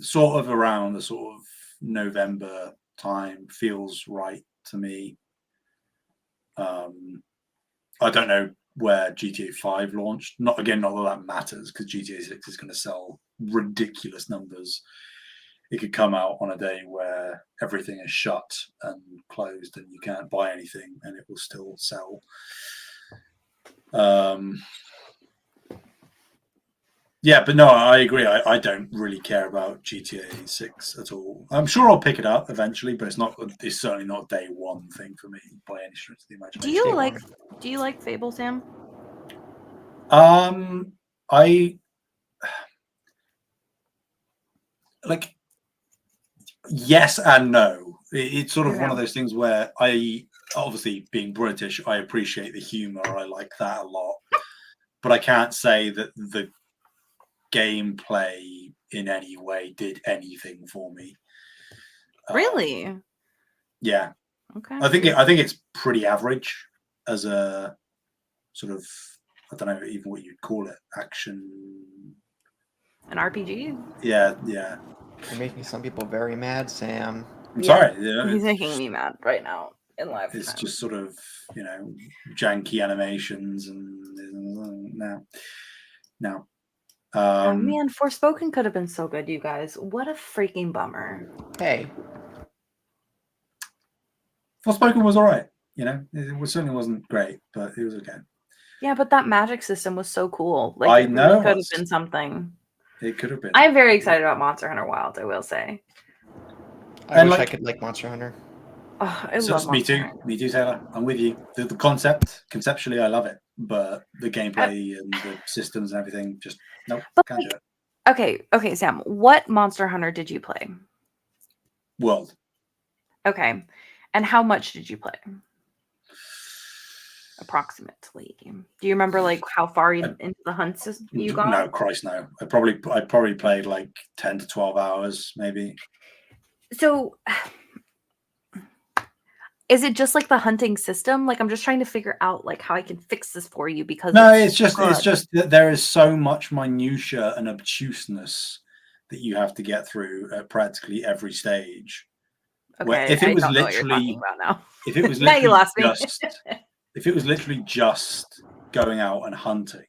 sort of around the sort of November time feels right to me. I don't know where GTA 5 launched. Not that that matters, because GTA 6 is going to sell ridiculous numbers. It could come out on a day where everything is shut and closed and you can't buy anything, and it will still sell. Yeah, but no, I agree. I don't really care about GTA 6 at all. I'm sure I'll pick it up eventually, but it's certainly not a day one thing for me by any stretch of the imagination. Do you like Fable, Sam? I like yes and no. It's sort of one of those things where obviously being British, I appreciate the humor. I like that a lot, but I can't say that the gameplay in any way did anything for me. Really? Yeah. Okay. I think it's pretty average as a sort of, I don't know even what you'd call it, action. An RPG? Yeah. You're making some people very mad, Sam. I'm sorry. He's making me mad right now in live. It's just sort of, janky animations and no. Oh man, Forspoken could have been so good, you guys. What a freaking bummer. Hey. Forspoken was all right. It certainly wasn't great, but it was okay. Yeah, but that magic system was so cool. Like, I it know really could have been something. It could have been. I'm very excited about Monster Hunter Wilds, I will say. I wish I could like Monster Hunter. Oh, I love Monster Hunter. Me too, Taylor. I'm with you. The conceptually, I love it, but the gameplay and the systems and everything, just nope, can't do it. Okay, Sam. What Monster Hunter did you play? World. Okay, and how much did you play? Approximately. Do you remember like how far into the hunts you got? No, Christ, no. I probably played like 10 to 12 hours, maybe. So, is it just like the hunting system? Like, I'm just trying to figure out like how I can fix this for you, because it's just that there is so much minutia and obtuseness that you have to get through at practically every stage. Okay, if it was literally just going out and hunting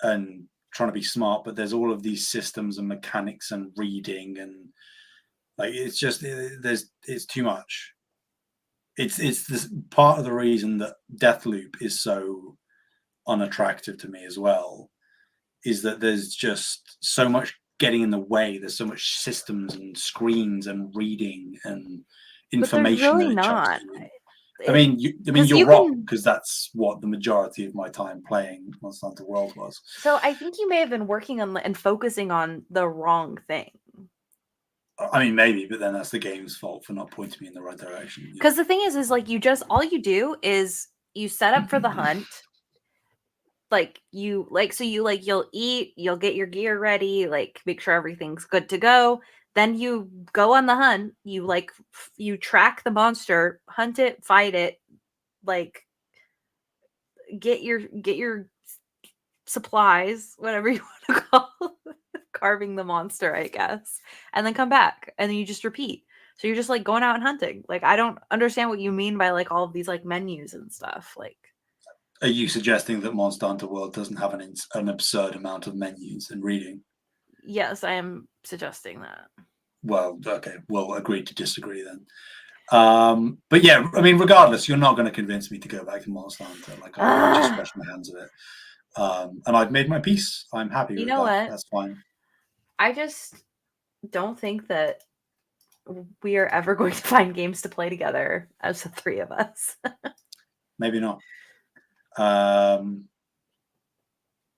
and trying to be smart, but there's all of these systems and mechanics and reading and like it's too much. It's this part of the reason that Deathloop is so unattractive to me as well, is that there's just so much getting in the way. There's so much systems and screens and reading and information. But really not. I mean, you're wrong, because that's what the majority of my time playing Monster Hunter World was. So I think you may have been working on and focusing on the wrong thing. I mean, maybe, but then that's the game's fault for not pointing me in the right direction. Because the thing is like all you do is you set up for the hunt. You'll eat, you'll get your gear ready, like make sure everything's good to go. Then you go on the hunt, you track the monster, hunt it, fight it, like get your supplies, whatever you want to call carving the monster, I guess, and then come back, and then you just repeat. So you're just like going out and hunting. Like, I don't understand what you mean by like all of these like menus and stuff. Like, are you suggesting that Monster Hunter World doesn't have an absurd amount of menus and reading? Yes, I am suggesting that. Well, okay, we'll agree to disagree then. But yeah, I mean, regardless, you're not going to convince me to go back to Monster Hunter. Like, I just wash my hands of it. And I've made my peace. I'm happy with that. What? That's fine. I just don't think that we are ever going to find games to play together as the three of us. Maybe not. I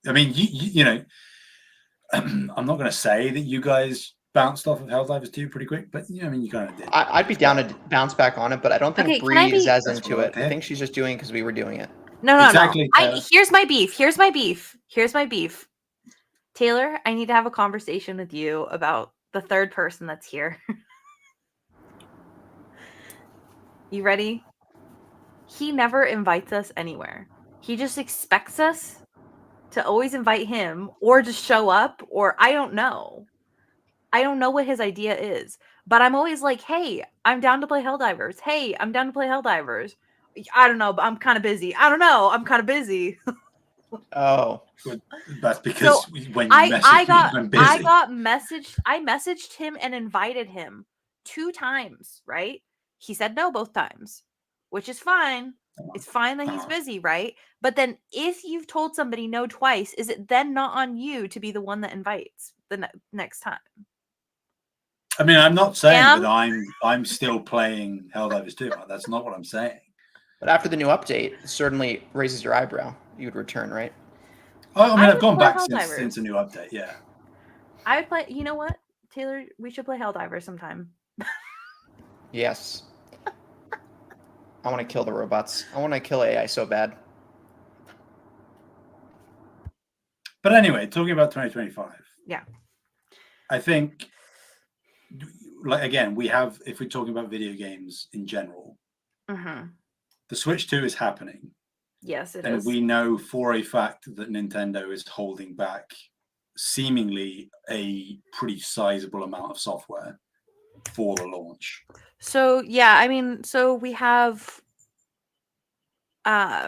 mean, you know, I'm not going to say that you guys bounced off of Helldivers 2 pretty quick, but I mean, you kind of did. I'd be down to bounce back on it, but I don't think Bree is as into it. I think she's just doing it because we were doing it. No. Exactly. Here's my beef. Taylor, I need to have a conversation with you about the third person that's here. You ready? He never invites us anywhere. He just expects us to always invite him or just show up, or I don't know. I don't know what his idea is, but I'm always like, hey, I'm down to play Helldivers. Hey, I'm down to play Helldivers. I don't know, but I'm kind of busy. I don't know. I'm kind of busy. Oh. That's because So when you messaged me, I'm busy. I messaged him and invited him 2 times, right? He said no both times, which is fine. It's fine that he's busy, right? But then if you've told somebody no twice, is it then not on you to be the one that invites the next time? I mean, I'm not saying that I'm still playing Helldivers 2. That's not what I'm saying. But after the new update, it certainly raises your eyebrow. You would return, right? I mean, I've gone back since the new update, yeah. I would play, you know what, Taylor, we should play Helldivers sometime. Yes. I want to kill the robots. I want to kill AI so bad. But anyway, talking about 2025. Yeah. I think, like, again, if we're talking about video games in general, the Switch 2 is happening. Yes, it is. And we know for a fact that Nintendo is holding back seemingly a pretty sizable amount of software for the launch. So, yeah, I mean, so we have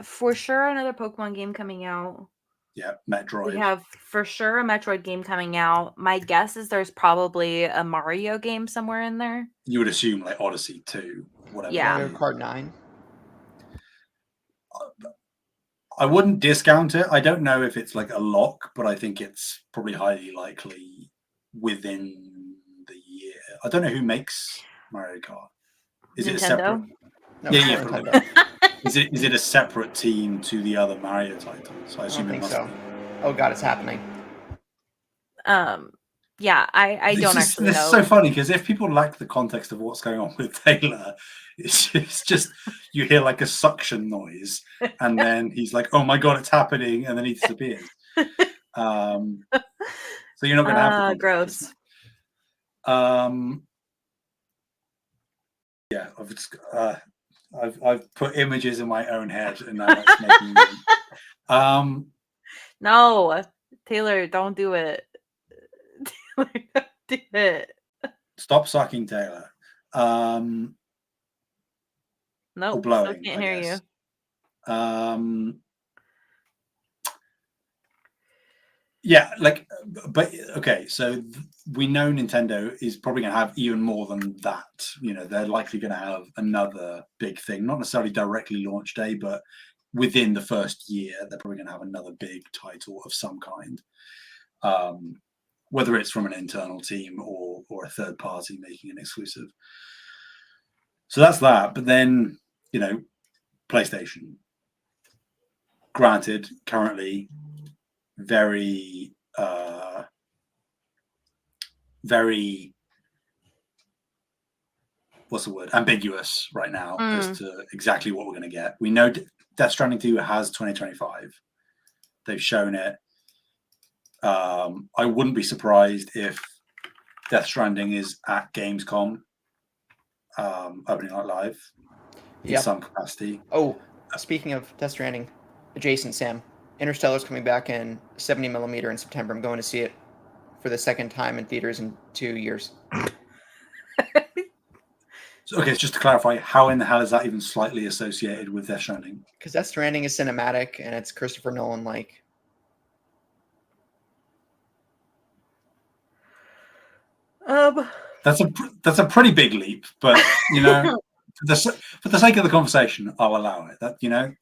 for sure another Pokemon game coming out. Yeah, Metroid. We have for sure a Metroid game coming out. My guess is there's probably a Mario game somewhere in there. You would assume like Odyssey 2, whatever. Yeah. Mario Kart 9. I wouldn't discount it. I don't know if it's like a lock, but I think it's probably highly likely within the year. I don't know who makes Mario Kart. Is Nintendo? It a separate? No, yeah. Nintendo. Is it a separate team to the other Mario titles? I assume it must be. Oh god, it's happening. Yeah, I don't actually know. This is so funny because if people lack the context of what's going on with Taylor, it's just you hear like a suction noise, and then he's like, "Oh my god, it's happening," and then he disappears. So you're not going to have the gross. Yeah, I've put images in my own head, and now that's making me. No, Taylor, don't do it. Taylor, don't do it. Stop sucking, Taylor. Nope, blowing, still can't hear you. Yeah, like, but okay, so we know Nintendo is probably going to have even more than that. You know, they're likely going to have another big thing, not necessarily directly launch day, but within the first year, they're probably going to have another big title of some kind. Whether it's from an internal team or a third party making an exclusive. So that's that. But then, you know, PlayStation. Granted, currently very what's the word? Ambiguous right now as to exactly what we're going to get. We know Death Stranding 2 has 2025. They've shown it. I wouldn't be surprised if Death Stranding is at Gamescom opening night live in some capacity. Oh, speaking of Death Stranding, adjacent Sam, Interstellar's coming back in 70mm in September. I'm going to see it for the second time in theaters in 2 years. Okay, just to clarify, how in the hell is that even slightly associated with Death Stranding? Because Death Stranding is cinematic and it's Christopher Nolan-like. That's a pretty big leap, but you know, for the sake of the conversation, I'll allow it. That, you know,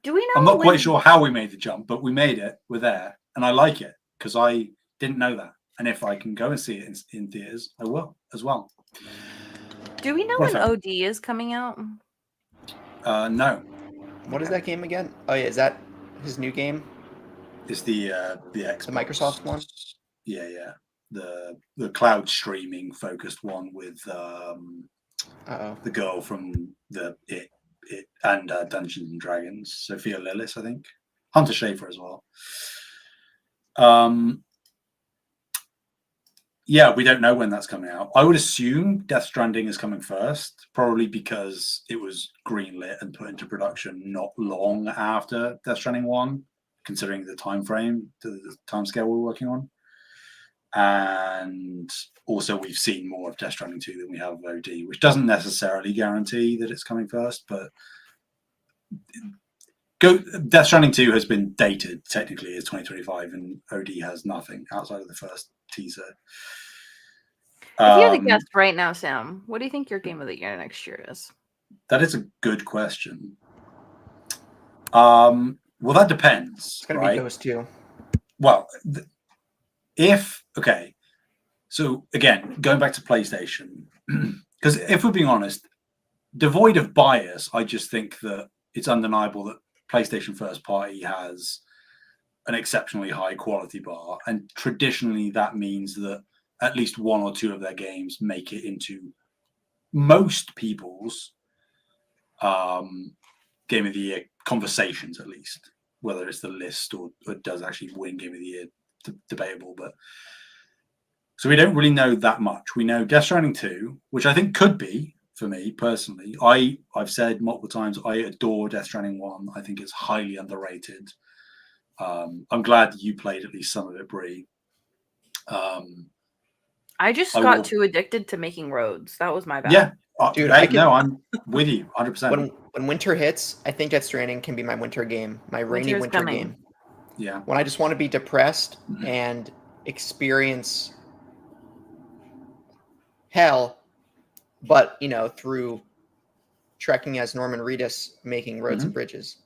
do we know? I'm not quite sure how we made the jump, but we made it. We're there, and I like it because I didn't know that. And if I can go and see it in theaters, I will as well. Do we know when OD is coming out? No. What is that game again? Oh yeah, is that his new game? It's the Xbox. The Microsoft one? Yeah. The cloud streaming focused one with the girl from the It and Dungeons and Dragons, Sophia Lillis, I think. Hunter Schafer as well. Yeah, we don't know when that's coming out. I would assume Death Stranding is coming first, probably because it was greenlit and put into production not long after Death Stranding 1. considering the time frame, the time scale we're working on. And also we've seen more of Death Stranding 2 than we have of OD, which doesn't necessarily guarantee that it's coming first, but Death Stranding 2 has been dated technically as 2025, and OD has nothing outside of the first teaser. If you had to guess right now, Sam, what do you think your game of the year next year is? That is a good question. Well, that depends. It's going to be those two. Well, so again, going back to PlayStation, because if we're being honest, devoid of bias, I just think that it's undeniable that PlayStation first party has an exceptionally high quality bar, and traditionally that means that at least one or two of their games make it into most people's game of the year conversations, at least. Whether it's the list or it does actually win game of the year, debatable. But so we don't really know that much. We know Death Stranding 2, which I think could be, for me personally. I've said multiple times I adore Death Stranding 1. I think it's highly underrated. I'm glad you played at least some of it, Bree. I just got too addicted to making roads. That was my bad. Yeah. Dude, I'm with you 100%. When winter hits, I think Death Stranding can be my winter game, my rainy winter game. Yeah. When I just want to be depressed and experience hell, but through trekking as Norman Reedus, making roads and bridges.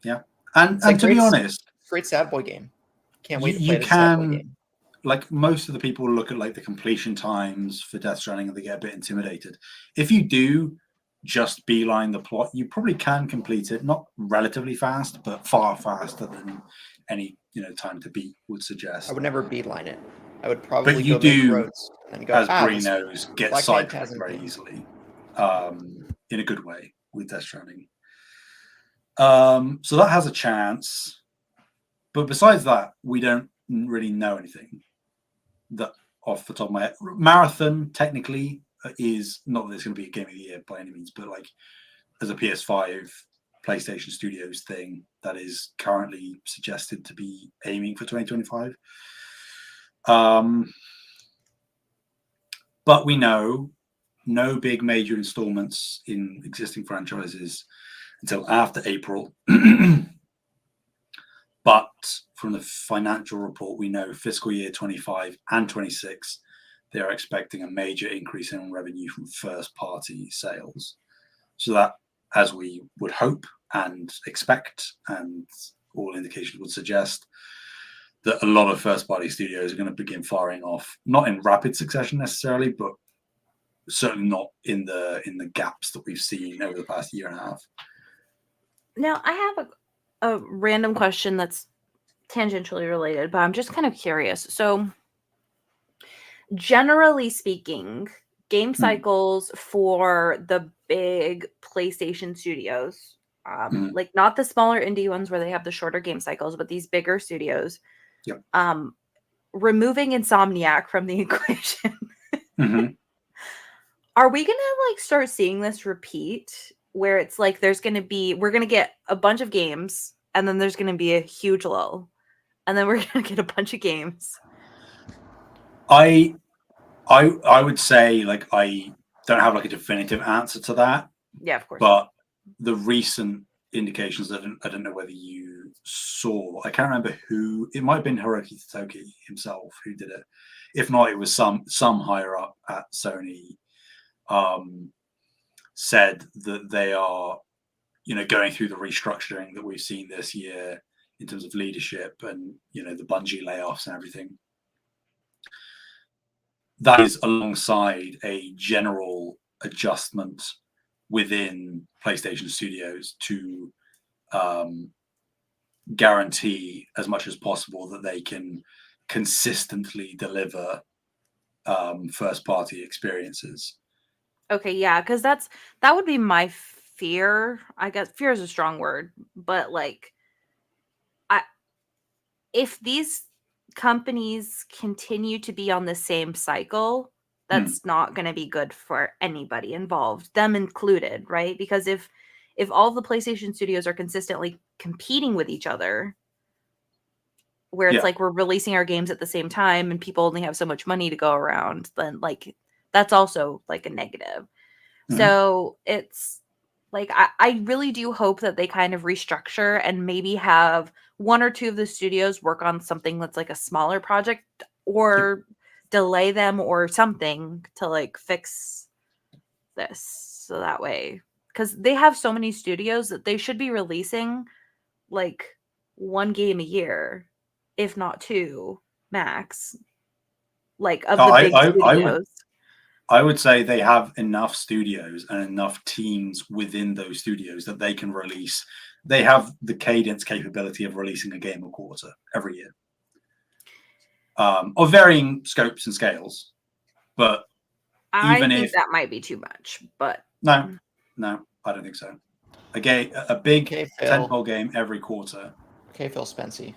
Yeah, and to be honest, great sad boy game. Can't wait to play this sad boy game. Like most of the people look at like the completion times for Death Stranding and they get a bit intimidated. If you do just beeline the plot, you probably can complete it, not relatively fast, but far faster than any time to beat would suggest. I would never beeline it. I would probably go make roads and go, as Bree knows, get sidetracked very easily, in a good way with Death Stranding. So that has a chance, but besides that, we don't really know anything that off the top of my head. Marathon technically is not that it's going to be a game of the year by any means, but like as a PS5 PlayStation Studios thing that is currently suggested to be aiming for 2025. But we know no big major installments in existing franchises until after April. But from the financial report, we know fiscal year 25 and 26, they are expecting a major increase in revenue from first-party sales. So that, as we would hope and expect, and all indications would suggest, that a lot of first-party studios are going to begin firing off, not in rapid succession necessarily, but certainly not in the gaps that we've seen over the past year and a half. Now, I have a random question that's tangentially related, but I'm just kind of curious. So, generally speaking, game cycles for the big PlayStation studios, like not the smaller indie ones where they have the shorter game cycles, but these bigger studios, removing Insomniac from the equation, are we gonna like start seeing this repeat? Where it's like we're gonna get a bunch of games, and then there's gonna be a huge lull, and then we're gonna get a bunch of games. I would say like I don't have like a definitive answer to that. Yeah, of course. But the recent indications, I don't know whether you saw. I can't remember who. It might have been Hiroki Totoki himself who did it. If not, it was some higher up at Sony. Said that they are, going through the restructuring that we've seen this year in terms of leadership and, the Bungie layoffs and everything. That is alongside a general adjustment within PlayStation Studios to guarantee as much as possible that they can consistently deliver first-party experiences. Okay, yeah, because that would be my fear. I guess fear is a strong word, but like, if these companies continue to be on the same cycle, that's not going to be good for anybody involved, them included, right? Because if all the PlayStation studios are consistently competing with each other, where it's like we're releasing our games at the same time and people only have so much money to go around, then like that's also like a negative. So it's like I really do hope that they kind of restructure and maybe have one or two of the studios work on something that's like a smaller project, or delay them or something to like fix this, so that way, because they have so many studios that they should be releasing like one game a year, if not two max, like of the big studios. I would say they have enough studios and enough teams within those studios that they can release. They have the cadence capability of releasing a game a quarter every year, of varying scopes and scales. But I think that might be too much. But no, I don't think so. A big tentpole game every quarter. Okay, Phil Spency.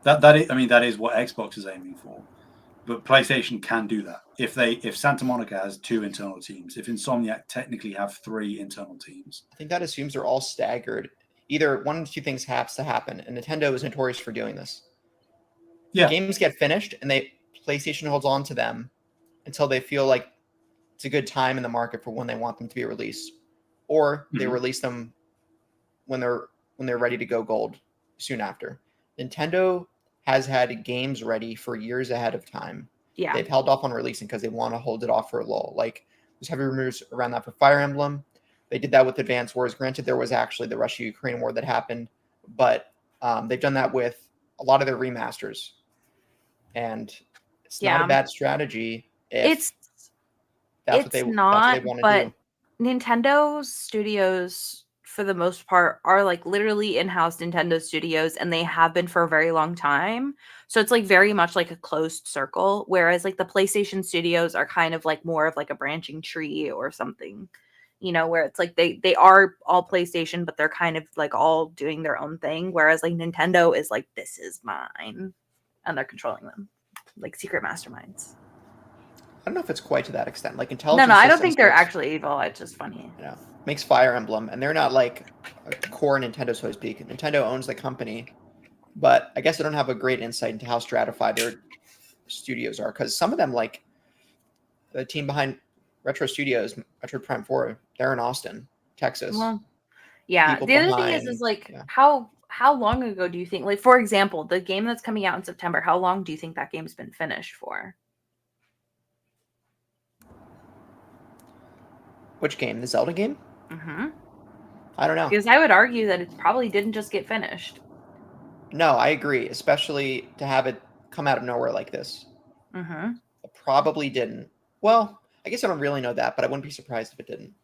That is what Xbox is aiming for. But PlayStation can do that. If Santa Monica has 2 internal teams, if Insomniac technically have 3 internal teams. I think that assumes they're all staggered. Either one of 2 things has to happen, and Nintendo is notorious for doing this. Yeah. Games get finished, and PlayStation holds on to them until they feel like it's a good time in the market for when they want them to be released. Or they release them when they're ready to go gold soon after. Nintendo has had games ready for years ahead of time. Yeah. They've held off on releasing because they want to hold it off for a lull. Like, there's heavy rumors around that for Fire Emblem. They did that with Advance Wars. Granted, there was actually the Russia-Ukraine war that happened, but they've done that with a lot of their remasters. And it's not a bad strategy if that's what they want to do. Nintendo studios, for the most part, are like literally in-house Nintendo studios, and they have been for a very long time. So it's like very much like a closed circle, whereas like the PlayStation studios are kind of like more of like a branching tree or something, where it's like they are all PlayStation, but they're kind of like all doing their own thing, whereas like Nintendo is like, this is mine, and they're controlling them like secret masterminds. I don't know if it's quite to that extent. Like Intelligence. No, I don't think they're actually evil. It's just funny. Makes Fire Emblem, and they're not like a core Nintendo, so to speak. Nintendo owns the company, but I guess they don't have a great insight into how stratified their studios are, because some of them, like the team behind Retro Studios, Metroid Prime 4, they're in Austin, Texas. Well, yeah. The other thing is like how long ago do you think, like, for example, the game that's coming out in September, how long do you think that game's been finished for? Which game? The Zelda game? Mm-hmm. I don't know. Because I would argue that it probably didn't just get finished. No, I agree. Especially to have it come out of nowhere like this. Mm-hmm. It probably didn't. Well, I guess I don't really know that, but I wouldn't be surprised if it didn't.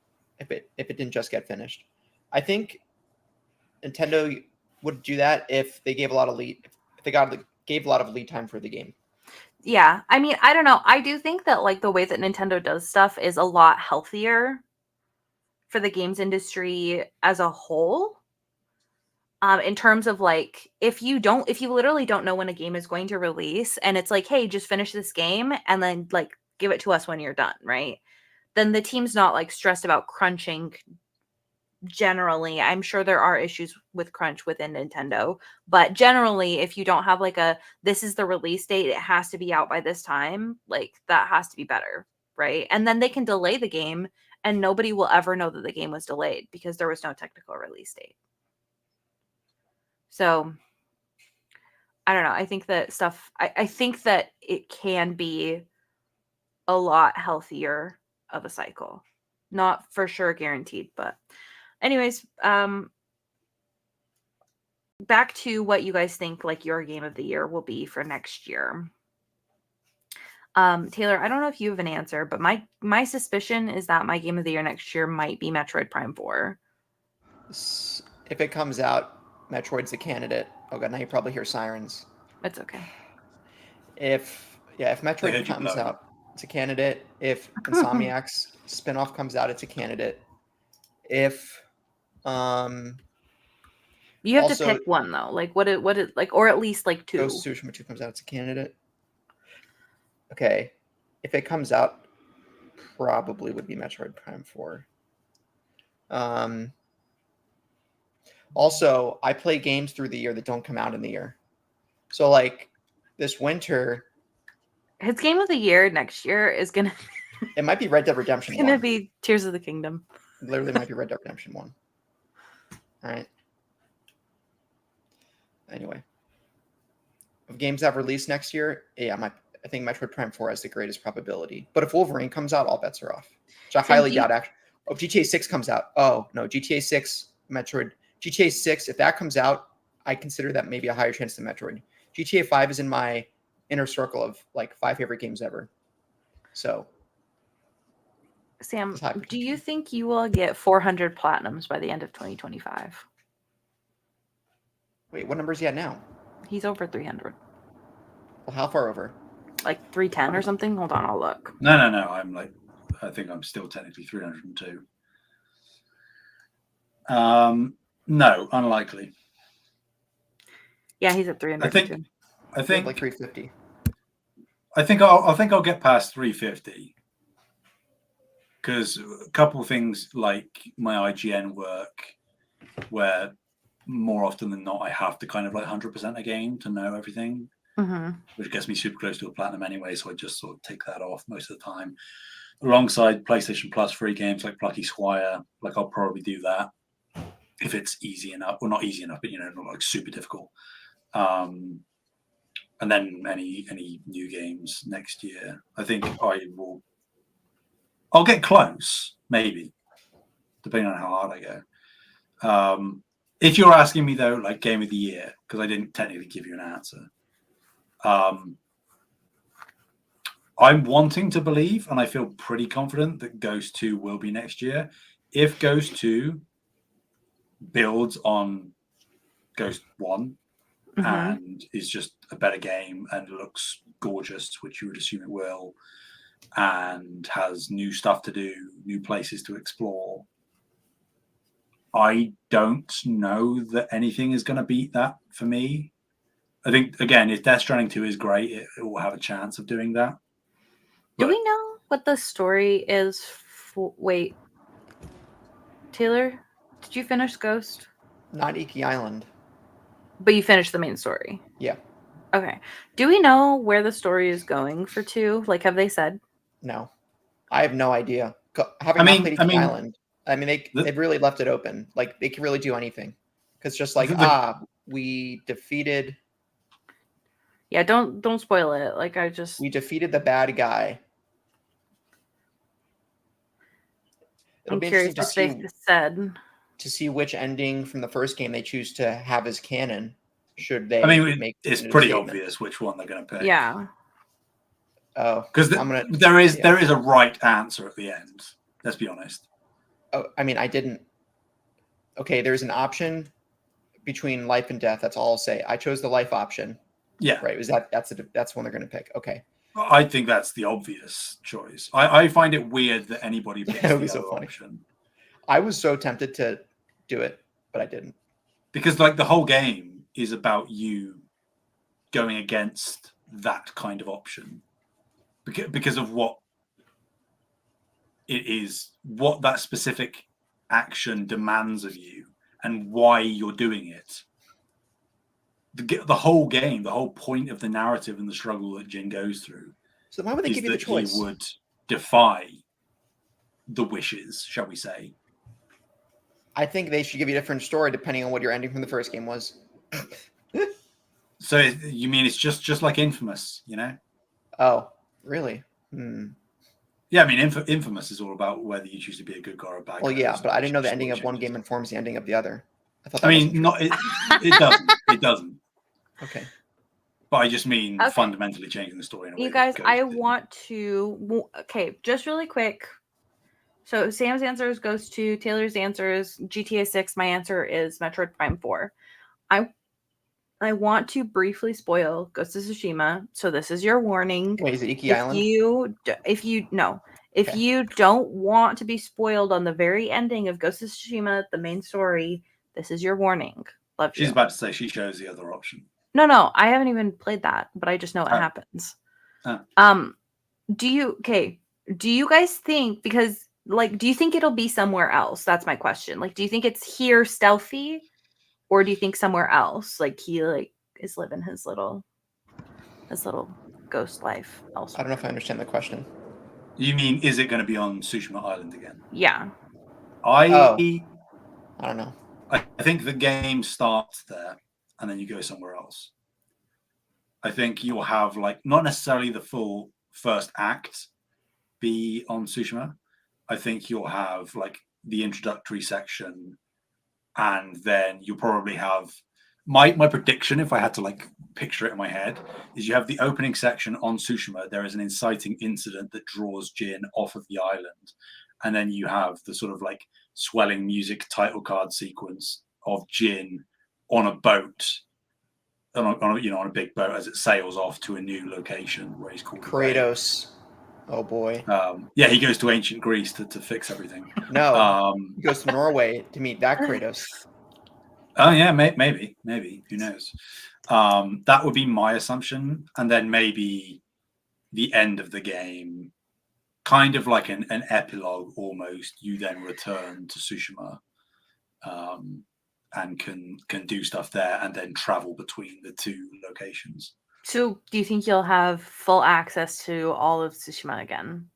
If it didn't just get finished. I think Nintendo would do that if they gave a lot of lead. If they gave a lot of lead time for the game. Yeah, I mean, I don't know. I do think that like the way that Nintendo does stuff is a lot healthier for the games industry as a whole. In terms of like, if you literally don't know when a game is going to release, and it's like, hey, just finish this game and then like give it to us when you're done, right? Then the team's not like stressed about crunching. Generally, I'm sure there are issues with crunch within Nintendo, but generally, if you don't have like this is the release date, it has to be out by this time, like that has to be better, right? And then they can delay the game and nobody will ever know that the game was delayed because there was no technical release date. So I don't know. I think that I think that it can be a lot healthier of a cycle. Not for sure guaranteed, but anyways, back to what you guys think like your game of the year will be for next year. Taylor, I don't know if you have an answer, but my suspicion is that my game of the year next year might be Metroid Prime 4. If it comes out, Metroid's a candidate. Oh god, now you probably hear sirens. It's okay. If Metroid comes out, it's a candidate. If Insomniac's spinoff comes out, it's a candidate. If you have to pick one though. Like what it like, or at least like 2. Ghost of Tsushima 2 comes out, it's a candidate. Okay. If it comes out, probably would be Metroid Prime 4. Also, I play games through the year that don't come out in the year. So like this winter, his game of the year next year is gonna. It might be Red Dead Redemption. It's gonna be Tears of the Kingdom. It literally might be Red Dead Redemption 1. All right. Anyway, of games that release next year, yeah, I think Metroid Prime 4 has the greatest probability. But if Wolverine comes out, all bets are off. Which I highly doubt. Actually, oh, GTA 6 comes out. Oh no, GTA 6, GTA 6. If that comes out, I consider that maybe a higher chance than Metroid. GTA 5 is in my inner circle of like 5 favorite games ever. So. Sam, do you think you will get 400 platinums by the end of 2025? Wait, what number is he at now? He's over 300. Well, how far over? Like 310 or something? Hold on, I'll look. No. I think I'm still technically 302. No, unlikely. Yeah, he's at 300. I think like 350. I think I'll get past 350. Because a couple of things like my IGN work, where more often than not I have to kind of like 100% a game to know everything, which gets me super close to a platinum anyway. So I just sort of take that off most of the time. Alongside PlayStation Plus free games like Plucky Squire, like I'll probably do that if it's easy enough, or not easy enough, but not like super difficult. And then any new games next year, I think I'll get close, maybe, depending on how hard I go. If you're asking me, though, like game of the year, because I didn't technically give you an answer, I'm wanting to believe, and I feel pretty confident that Ghost 2 will be next year. If Ghost 2 builds on Ghost 1 and is just a better game and looks gorgeous, which you would assume it will, and has new stuff to do, new places to explore, I don't know that anything is going to beat that for me. I think, again, if Death Stranding 2 is great, it will have a chance of doing that. Do we know what the story is? Wait, Taylor, did you finish Ghost? Not Iki Island. But you finished the main story? Yeah. Okay. Do we know where the story is going for 2? Like, have they said? No. I have no idea. Having not played Iki Island, they've really left it open. Like, they can really do anything. Because just like, we defeated... Yeah, don't spoil it. Like, we defeated the bad guy. I'm curious if they said... to see which ending from the first game they choose to have as canon. Should they make it's pretty obvious which one they're going to pick. Yeah. Oh, because there is a right answer at the end. Let's be honest. Oh, I mean, I didn't. Okay, there's an option between life and death. That's all I'll say. I chose the life option. Yeah. Right. That's one they're going to pick. Okay. I think that's the obvious choice. I find it weird that anybody picks the other option. I was so tempted to do it, but I didn't. Because like the whole game is about you going against that kind of option because of what it is, what that specific action demands of you and why you're doing it. The whole game, the whole point of the narrative and the struggle that Jin goes through. So why would they give you the choice? He would defy the wishes, shall we say. I think they should give you a different story depending on what your ending from the first game was. So you mean it's just like Infamous, Oh, really? Yeah, I mean, Infamous is all about whether you choose to be a good guy or a bad guy. Well, yeah, but I didn't know the ending of one game informs the ending of the other. It doesn't. It doesn't. Okay. But I just mean fundamentally changing the story in a way. You guys, I want to... Okay, just really quick. So Sam's answer is Ghost 2. Taylor's answer is GTA 6. My answer is Metroid Prime 4. I want to briefly spoil Ghost of Tsushima. So this is your warning. Wait, is it Iki Island? If you don't want to be spoiled on the very ending of Ghost of Tsushima, the main story, this is your warning. Love you. She's about to say she chose the other option. No, I haven't even played that, but I just know it happens. Do you guys think, because like, do you think it'll be somewhere else? That's my question. Like, do you think it's here stealthy, or do you think somewhere else? Like he is living his little his little ghost life elsewhere. I don't know if I understand the question. You mean, is it going to be on Tsushima Island again? Yeah. I don't know. I think the game starts there, and then you go somewhere else. I think you'll have not necessarily the full first act be on Tsushima. I think you'll have the introductory section, and then you'll probably have my prediction, if I had to picture it in my head, is you have the opening section on Tsushima. There is an inciting incident that draws Jin off of the island, and then you have the sort of swelling music title card sequence of Jin on a boat, on a big boat as it sails off to a new location where he's called Kratos. Oh boy. Yeah, he goes to ancient Greece to fix everything. No, he goes to Norway to meet that Kratos. Oh yeah, maybe. Who knows? That would be my assumption, and then maybe the end of the game, kind of like an epilogue almost. You then return to Tsushima, and can do stuff there, and then travel between the two locations. So, do you think you'll have full access to all of Tsushima again?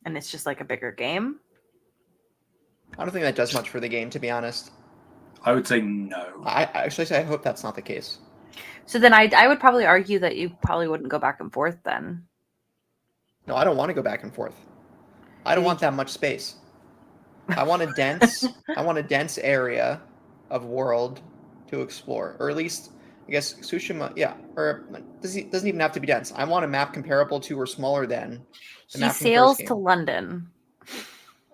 And it's just a bigger game? I don't think that does much for the game, to be honest. I would say no. I actually say I hope that's not the case. So then I would probably argue that you probably wouldn't go back and forth then. No, I don't want to go back and forth. I don't want that much space. I want a dense area of world to explore, or at least I guess Tsushima. Yeah, or doesn't even have to be dense. I want a map comparable to or smaller than the He map from the sails first game. to London.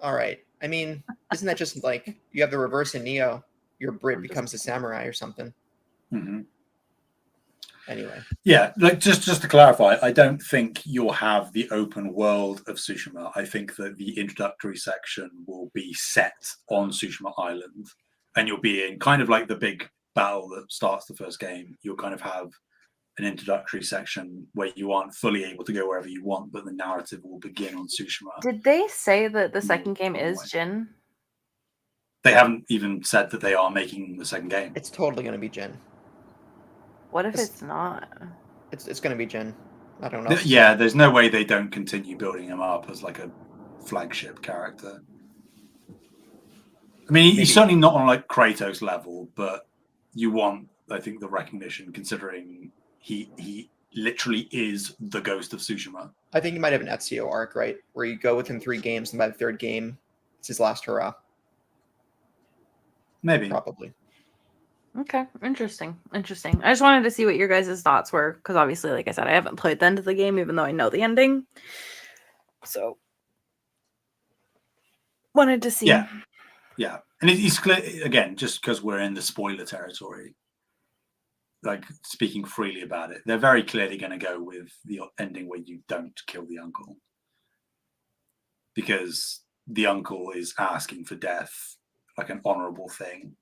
All right. I mean, isn't that just you have the reverse in Neo? Your Brit becomes a samurai or something. Mm-hmm. Anyway. Yeah, just to clarify, I don't think you'll have the open world of Tsushima. I think that the introductory section will be set on Tsushima Island, and you'll be in kind of the big battle that starts the first game. You'll kind of have an introductory section where you aren't fully able to go wherever you want, but the narrative will begin on Tsushima. Did they say that the second game is Jin? They haven't even said that they are making the second game. It's totally going to be Jin. What if it's not? It's going to be Jin. I don't know. Yeah, there's no way they don't continue building him up as a flagship character. I mean, he's certainly not on Kratos level, but you want, I think, the recognition considering he literally is the ghost of Tsushima. I think he might have an Ezio arc, right? Where you go within 3 games, and by the 3rd game, it's his last hurrah. Maybe. Probably. Okay, interesting. I just wanted to see what your guys' thoughts were, because obviously, like I said, I haven't played the end of the game, even though I know the ending. So, wanted to see. Yeah. And it's clear, again, just because we're in the spoiler territory, speaking freely about it, they're very clearly going to go with the ending where you don't kill the uncle. Because the uncle is asking for death, an honorable thing.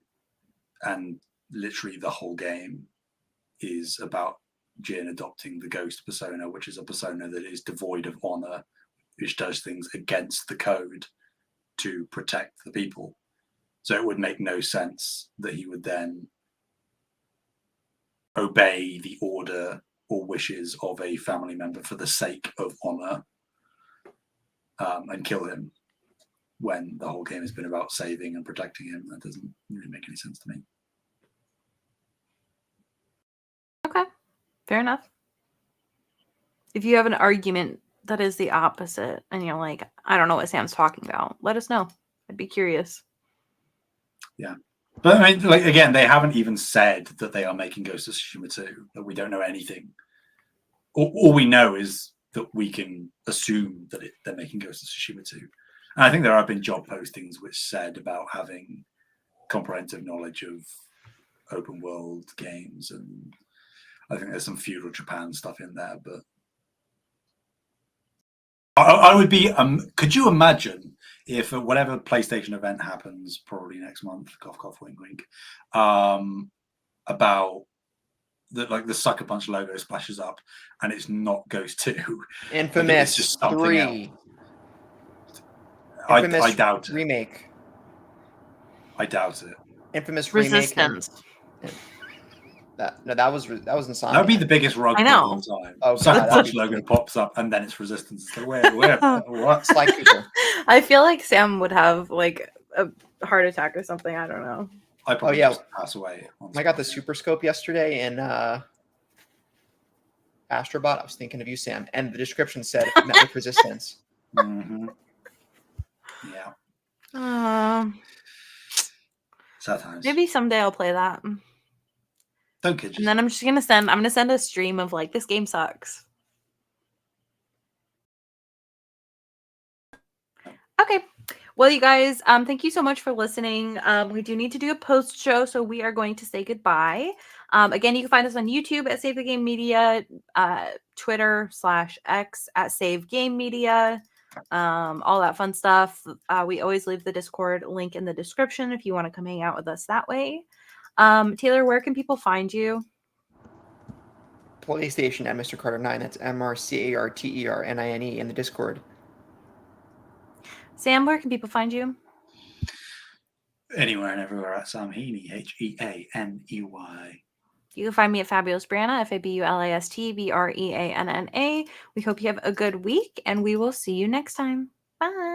And literally the whole game is about Jin adopting the ghost persona, which is a persona that is devoid of honor, which does things against the code to protect the people. So it would make no sense that he would then obey the order or wishes of a family member for the sake of honor, and kill him when the whole game has been about saving and protecting him. That doesn't really make any sense to me. Okay, fair enough. If you have an argument that is the opposite and you're like, I don't know what Sam's talking about, let us know. I'd be curious. Yeah. But I mean, again, they haven't even said that they are making Ghost of Tsushima 2. That we don't know anything. All we know is that we can assume that they're making Ghost of Tsushima 2. And I think there have been job postings which said about having comprehensive knowledge of open world games, and I think there's some feudal Japan stuff in there. But I would be. Could you imagine if whatever PlayStation event happens, probably next month, cough cough, wink wink, about the Sucker Punch logo splashes up and it's not Ghost 2. Infamous it's just 3. I doubt it. Remake. I doubt it. Infamous Resistance. remake. That was Insomniac. That would be the biggest rug I pull know. of all time. Oh, Sucker God, Punch that'd be logo big. pops up, and then it's Resistance. So where, what? Sly Cooper. I feel like Sam would have like a heart attack or something. I don't know. I probably just pass away. I got the Super Scope yesterday in Astrobot. I was thinking of you, Sam. And the description said network resistance. Mm-hmm. Yeah. Sometimes. Maybe someday I'll play that. Don't kid yourself. And then I'm gonna send a stream of like, this game sucks. Okay. Well, you guys, thank you so much for listening. We do need to do a post show, so we are going to say goodbye. Again, you can find us on YouTube at Save the Game Media, Twitter/X at Save Game Media, all that fun stuff. We always leave the Discord link in the description if you want to come hang out with us that way. Taylor, where can people find you? PlayStation at Mr. Carter 9. That's MrCarternine in the Discord. Sam, where can people find you? Anywhere and everywhere at Sam Heaney, Heaney. You can find me at Fabulous Brianna, FabulastBreanna. We hope you have a good week, and we will see you next time. Bye.